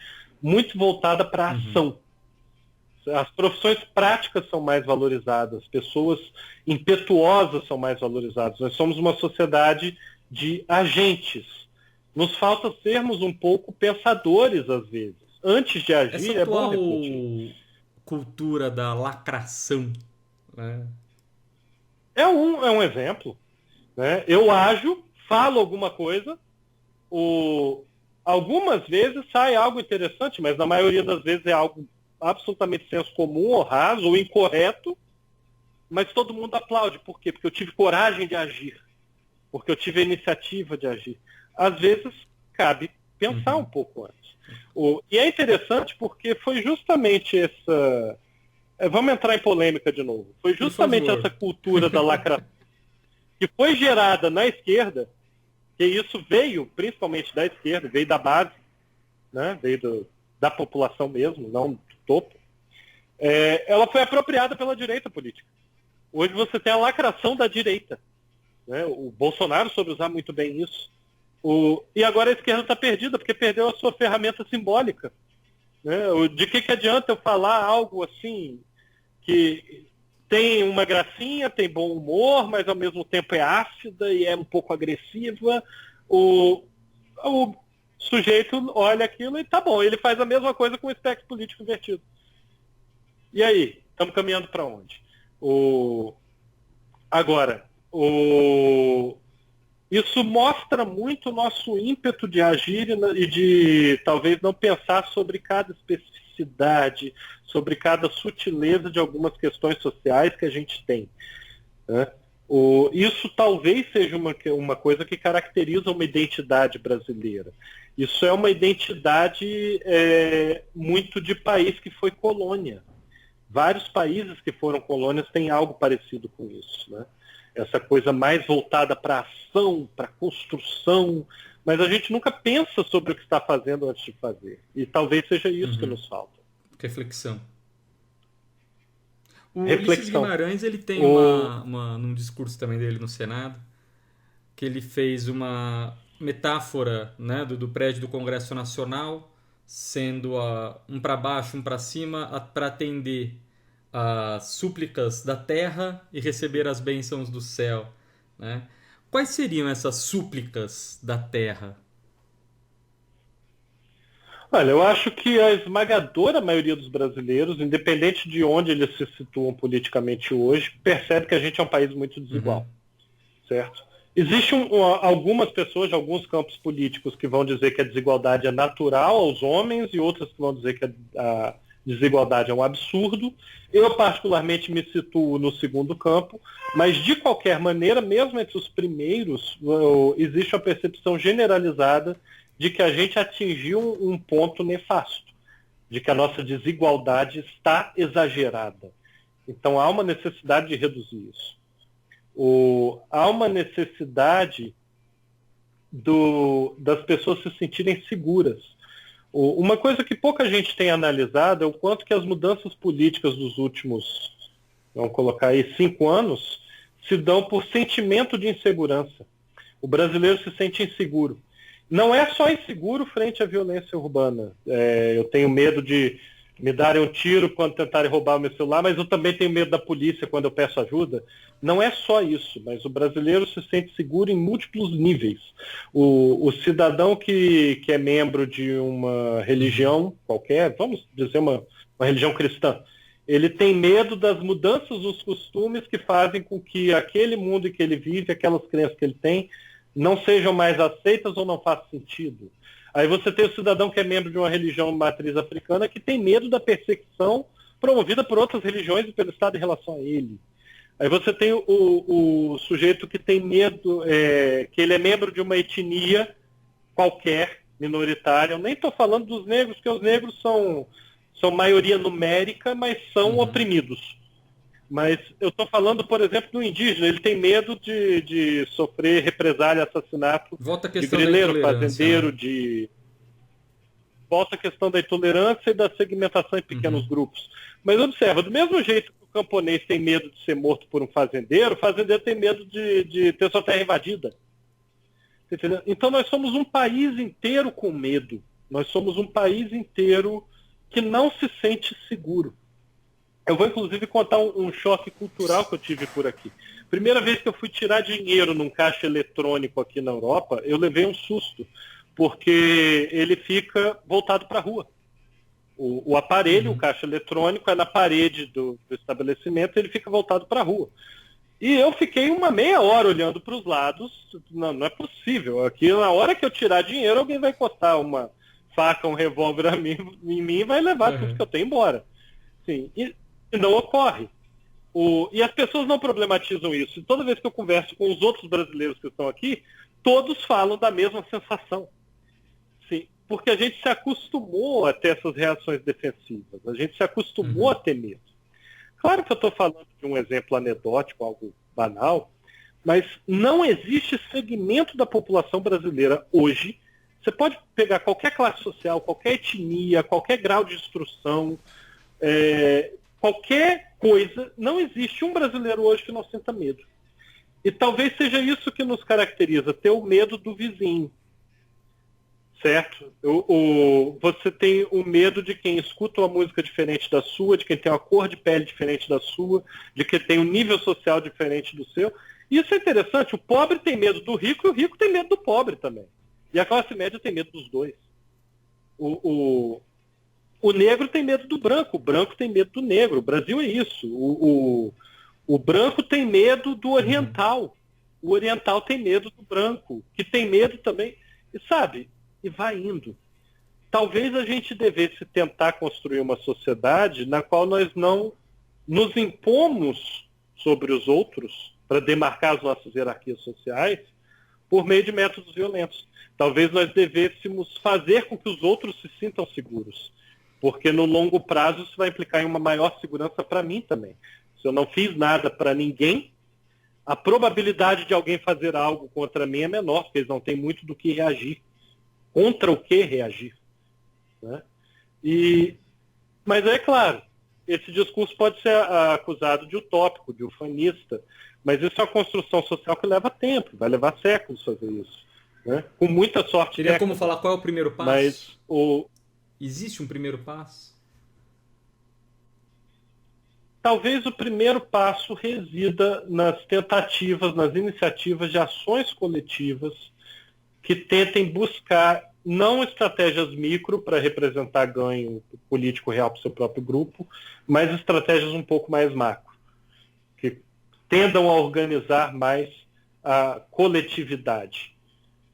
muito voltada para a ação. As profissões práticas são mais valorizadas, pessoas impetuosas são mais valorizadas. Nós somos uma sociedade de agentes. Nos falta sermos um pouco pensadores, às vezes. Antes de agir, essa é bom atual refletir. Cultura da lacração, né? É um exemplo. Né? Eu ajo, falo alguma coisa, algumas vezes sai algo interessante, mas na maioria das vezes é algo absolutamente senso comum, ou raso, ou incorreto, mas todo mundo aplaude. Por quê? Porque eu tive coragem de agir. Porque eu tive a iniciativa de agir. Às vezes, cabe pensar um pouco antes. E é interessante porque foi justamente essa... Vamos entrar em polêmica de novo. Foi justamente essa cultura da lacração que foi gerada na esquerda, que isso veio principalmente da esquerda, veio da base, né? Veio da população mesmo, não topo, ela foi apropriada pela direita política. Hoje você tem a lacração da direita. Né? O Bolsonaro soube usar muito bem isso. E agora a esquerda está perdida, porque perdeu a sua ferramenta simbólica. Né? De que adianta eu falar algo assim, que tem uma gracinha, tem bom humor, mas ao mesmo tempo é ácida e é um pouco agressiva. O sujeito olha aquilo e tá bom, ele faz a mesma coisa com o espectro político invertido. E aí? Estamos caminhando para onde? Isso mostra muito o nosso ímpeto de agir e de talvez não pensar sobre cada especificidade, sobre cada sutileza de algumas questões sociais que a gente tem, né? Isso talvez seja uma coisa que caracteriza uma identidade brasileira. Isso é uma identidade muito de país que foi colônia. Vários países que foram colônias têm algo parecido com isso, né? Essa coisa mais voltada para a ação, para a construção, mas a gente nunca pensa sobre o que está fazendo antes de fazer. E talvez seja isso que nos falta. Reflexão. O Reflexão. Ulisses Guimarães, ele tem num discurso também dele no Senado, que ele fez uma metáfora, né, do prédio do Congresso Nacional, sendo um para baixo, um para cima, para atender as súplicas da terra e receber as bênçãos do céu, né? Quais seriam essas súplicas da terra? Olha, eu acho que a esmagadora maioria dos brasileiros, independente de onde eles se situam politicamente hoje, percebe que a gente é um país muito desigual, certo? Existem algumas pessoas de alguns campos políticos que vão dizer que a desigualdade é natural aos homens e outras que vão dizer que a desigualdade é um absurdo. Eu, particularmente, me situo no segundo campo, mas, de qualquer maneira, mesmo entre os primeiros, existe uma percepção generalizada de que a gente atingiu um ponto nefasto, de que a nossa desigualdade está exagerada. Então, há uma necessidade de reduzir isso. Há uma necessidade das pessoas se sentirem seguras. Uma coisa que pouca gente tem analisado é o quanto que as mudanças políticas dos últimos, vamos colocar aí, 5 anos, se dão por sentimento de insegurança. O brasileiro se sente inseguro. Não é só inseguro frente à violência urbana. Eu tenho medo de me darem um tiro quando tentarem roubar o meu celular, mas eu também tenho medo da polícia quando eu peço ajuda. Não é só isso, mas o brasileiro se sente seguro em múltiplos níveis. O cidadão que é membro de uma religião qualquer, vamos dizer uma religião cristã, ele tem medo das mudanças dos costumes que fazem com que aquele mundo em que ele vive, aquelas crenças que ele tem, não sejam mais aceitas ou não façam sentido. Aí você tem o cidadão que é membro de uma religião matriz africana que tem medo da perseguição promovida por outras religiões e pelo Estado em relação a ele. Aí você tem o sujeito que tem medo, que ele é membro de uma etnia qualquer, minoritária. Eu nem estou falando dos negros, porque os negros são maioria numérica, mas são oprimidos. Mas eu estou falando, por exemplo, do indígena. Ele tem medo de sofrer represália, assassinato de grileiro, fazendeiro, Volta a questão da intolerância e da segmentação em pequenos grupos. Mas observa, do mesmo jeito que o camponês tem medo de ser morto por um fazendeiro, o fazendeiro tem medo de ter sua terra invadida. Entendeu? Então nós somos um país inteiro com medo. Nós somos um país inteiro que não se sente seguro. Eu vou, inclusive, contar um choque cultural que eu tive por aqui. Primeira vez que eu fui tirar dinheiro num caixa eletrônico aqui na Europa, eu levei um susto, porque ele fica voltado para a rua. O aparelho, o caixa eletrônico, é na parede do estabelecimento, ele fica voltado para a rua. E eu fiquei uma meia hora olhando para os lados. Não é possível. Aqui, na hora que eu tirar dinheiro, alguém vai encostar uma faca, um revólver em mim e vai levar tudo que eu tenho embora. Sim, e não ocorre. E as pessoas não problematizam isso. E toda vez que eu converso com os outros brasileiros que estão aqui, todos falam da mesma sensação. Sim, porque a gente se acostumou a ter essas reações defensivas. A gente se acostumou a ter medo. Claro que eu estou falando de um exemplo anedótico, algo banal, mas não existe segmento da população brasileira hoje. Você pode pegar qualquer classe social, qualquer etnia, qualquer grau de instrução, qualquer coisa, não existe um brasileiro hoje que não sinta medo. E talvez seja isso que nos caracteriza, ter o medo do vizinho. Certo? Você tem o medo de quem escuta uma música diferente da sua, de quem tem uma cor de pele diferente da sua, de quem tem um nível social diferente do seu. Isso é interessante, o pobre tem medo do rico e o rico tem medo do pobre também. E a classe média tem medo dos dois. O negro tem medo do branco, o branco tem medo do negro. O Brasil é isso. O branco tem medo do oriental. o oriental tem medo do branco, que tem medo também, e sabe, e vai indo. Talvez a gente devesse tentar construir uma sociedade na qual nós não nos impomos sobre os outros para demarcar as nossas hierarquias sociais por meio de métodos violentos. Talvez nós devêssemos fazer com que os outros se sintam seguros, porque no longo prazo isso vai implicar em uma maior segurança para mim também. Se eu não fiz nada para ninguém, a probabilidade de alguém fazer algo contra mim é menor, porque eles não têm muito do que reagir. Contra o que reagir? Né? Mas é claro, esse discurso pode ser acusado de utópico, de ufanista, mas isso é uma construção social que leva tempo, vai levar séculos fazer isso. Né? Com muita sorte. Teria como falar qual é o primeiro passo? Mas existe um primeiro passo? Talvez o primeiro passo resida nas tentativas, nas iniciativas de ações coletivas que tentem buscar não estratégias micro para representar ganho político real para o seu próprio grupo, mas estratégias um pouco mais macro, que tendam a organizar mais a coletividade.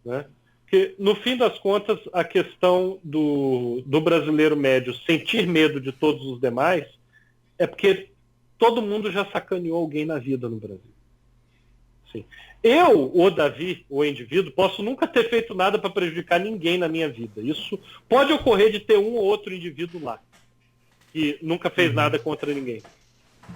Né? Porque, no fim das contas, a questão do brasileiro médio sentir medo de todos os demais é porque todo mundo já sacaneou alguém na vida no Brasil. Sim. Eu, o Davi, o indivíduo, posso nunca ter feito nada para prejudicar ninguém na minha vida. Isso pode ocorrer de ter um ou outro indivíduo lá, que nunca fez nada contra ninguém.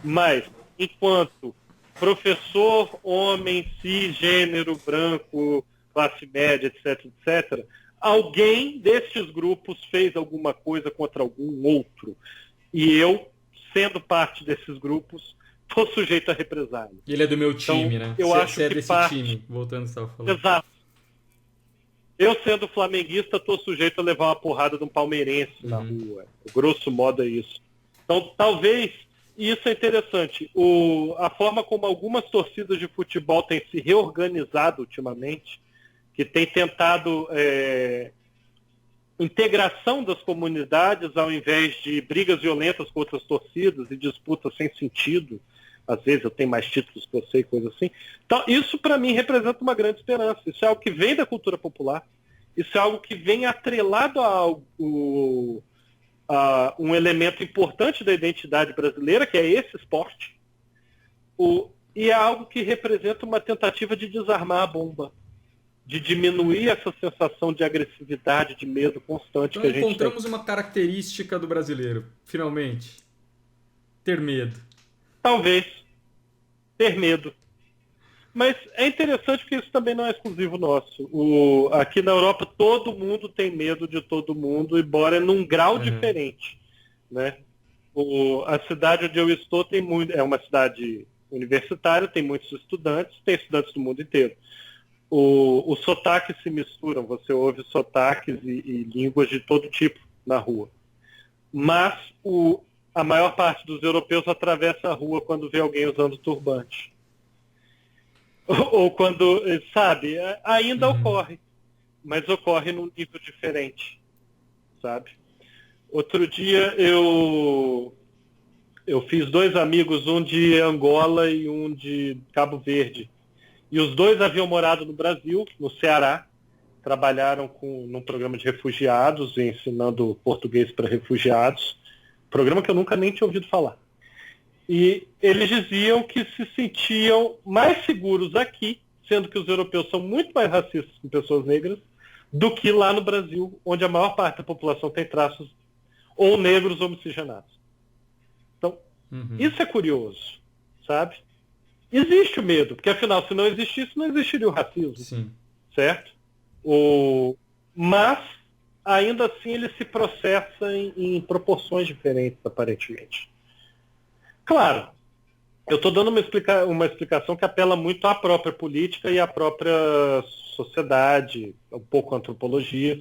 Mas, enquanto professor, homem, cisgênero, branco, classe média, etc., etc., alguém destes grupos fez alguma coisa contra algum outro. E eu, sendo parte desses grupos, estou sujeito a represália. Ele é do meu time, então, né? Eu acho é que desse time, voltando ao que você estava falando. Exato. Eu, sendo flamenguista, estou sujeito a levar uma porrada de um palmeirense na rua. Grosso modo é isso. Então, talvez, e isso é interessante, a forma como algumas torcidas de futebol têm se reorganizado ultimamente, que tem tentado integração das comunidades ao invés de brigas violentas com outras torcidas e disputas sem sentido. Às vezes eu tenho mais títulos que eu sei, coisa assim. Então, isso para mim representa uma grande esperança. Isso é algo que vem da cultura popular. Isso é algo que vem atrelado a um elemento importante da identidade brasileira, que é esse esporte. E é algo que representa uma tentativa de desarmar a bomba, de diminuir essa sensação de agressividade, de medo constante que a gente tem. Então encontramos uma característica do brasileiro, finalmente. Ter medo. Talvez. Ter medo. Mas é interessante porque isso também não é exclusivo nosso. Aqui na Europa todo mundo tem medo de todo mundo, embora num grau diferente. Né? A cidade onde eu estou é uma cidade universitária, tem muitos estudantes, tem estudantes do mundo inteiro. Os sotaques se misturam, você ouve sotaques e línguas de todo tipo na rua. Mas a maior parte dos europeus atravessa a rua quando vê alguém usando turbante. Ou quando, sabe, ainda ocorre, mas ocorre num nível diferente, sabe? Outro dia eu fiz 2 amigos, um de Angola e um de Cabo Verde. E os 2 haviam morado no Brasil, no Ceará, trabalharam num programa de refugiados, ensinando português para refugiados, programa que eu nunca nem tinha ouvido falar. E eles diziam que se sentiam mais seguros aqui, sendo que os europeus são muito mais racistas com pessoas negras, do que lá no Brasil, onde a maior parte da população tem traços ou negros ou miscigenados. Então, isso é curioso, sabe? Existe o medo, porque afinal, se não existisse, não existiria o racismo. Sim. Certo? Mas, ainda assim, ele se processa em proporções diferentes, aparentemente. Claro, eu estou dando uma explicação que apela muito à própria política e à própria sociedade, um pouco à antropologia,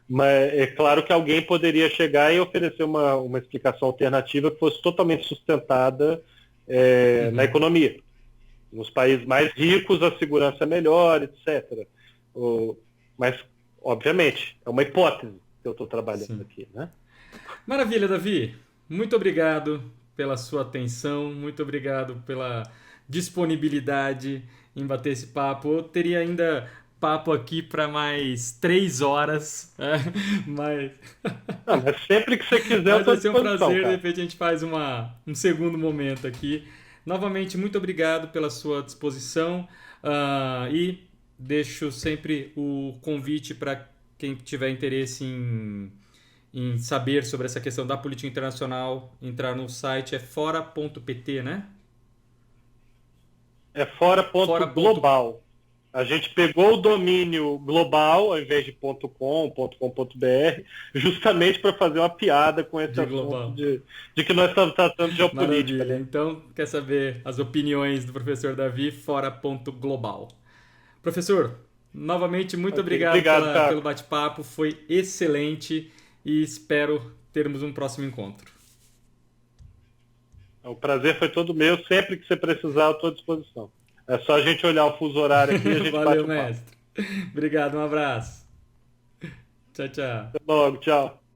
mas é claro que alguém poderia chegar e oferecer uma explicação alternativa que fosse totalmente sustentada na economia. Nos países mais ricos a segurança é melhor, etc. Mas, obviamente, é uma hipótese que eu estou trabalhando aqui. Né? Maravilha, Davi. Muito obrigado pela sua atenção, muito obrigado pela disponibilidade em bater esse papo. Eu teria ainda papo aqui para mais 3 horas, mas... Mas sempre que você quiser, Mas vai ser um disposição, prazer, de cara. repente a gente faz um segundo momento aqui. Novamente, muito obrigado pela sua disposição e deixo sempre o convite para quem tiver interesse em saber sobre essa questão da política internacional, entrar no site, é fora.pt, né? É fora.global. A gente pegou o domínio global ao invés de .com, .com.br, justamente para fazer uma piada com esse assunto de que nós estamos tratando de geopolítica. Maravilha. Né? Então, quer saber as opiniões do professor Davi, fora.global. Professor, novamente, muito obrigado pelo bate-papo, foi excelente e espero termos um próximo encontro. O prazer foi todo meu, sempre que você precisar, eu estou à disposição. É só a gente olhar o fuso horário aqui e a gente Valeu, bate o papo. mestre. Obrigado, um abraço. Tchau, tchau. Até logo, tchau.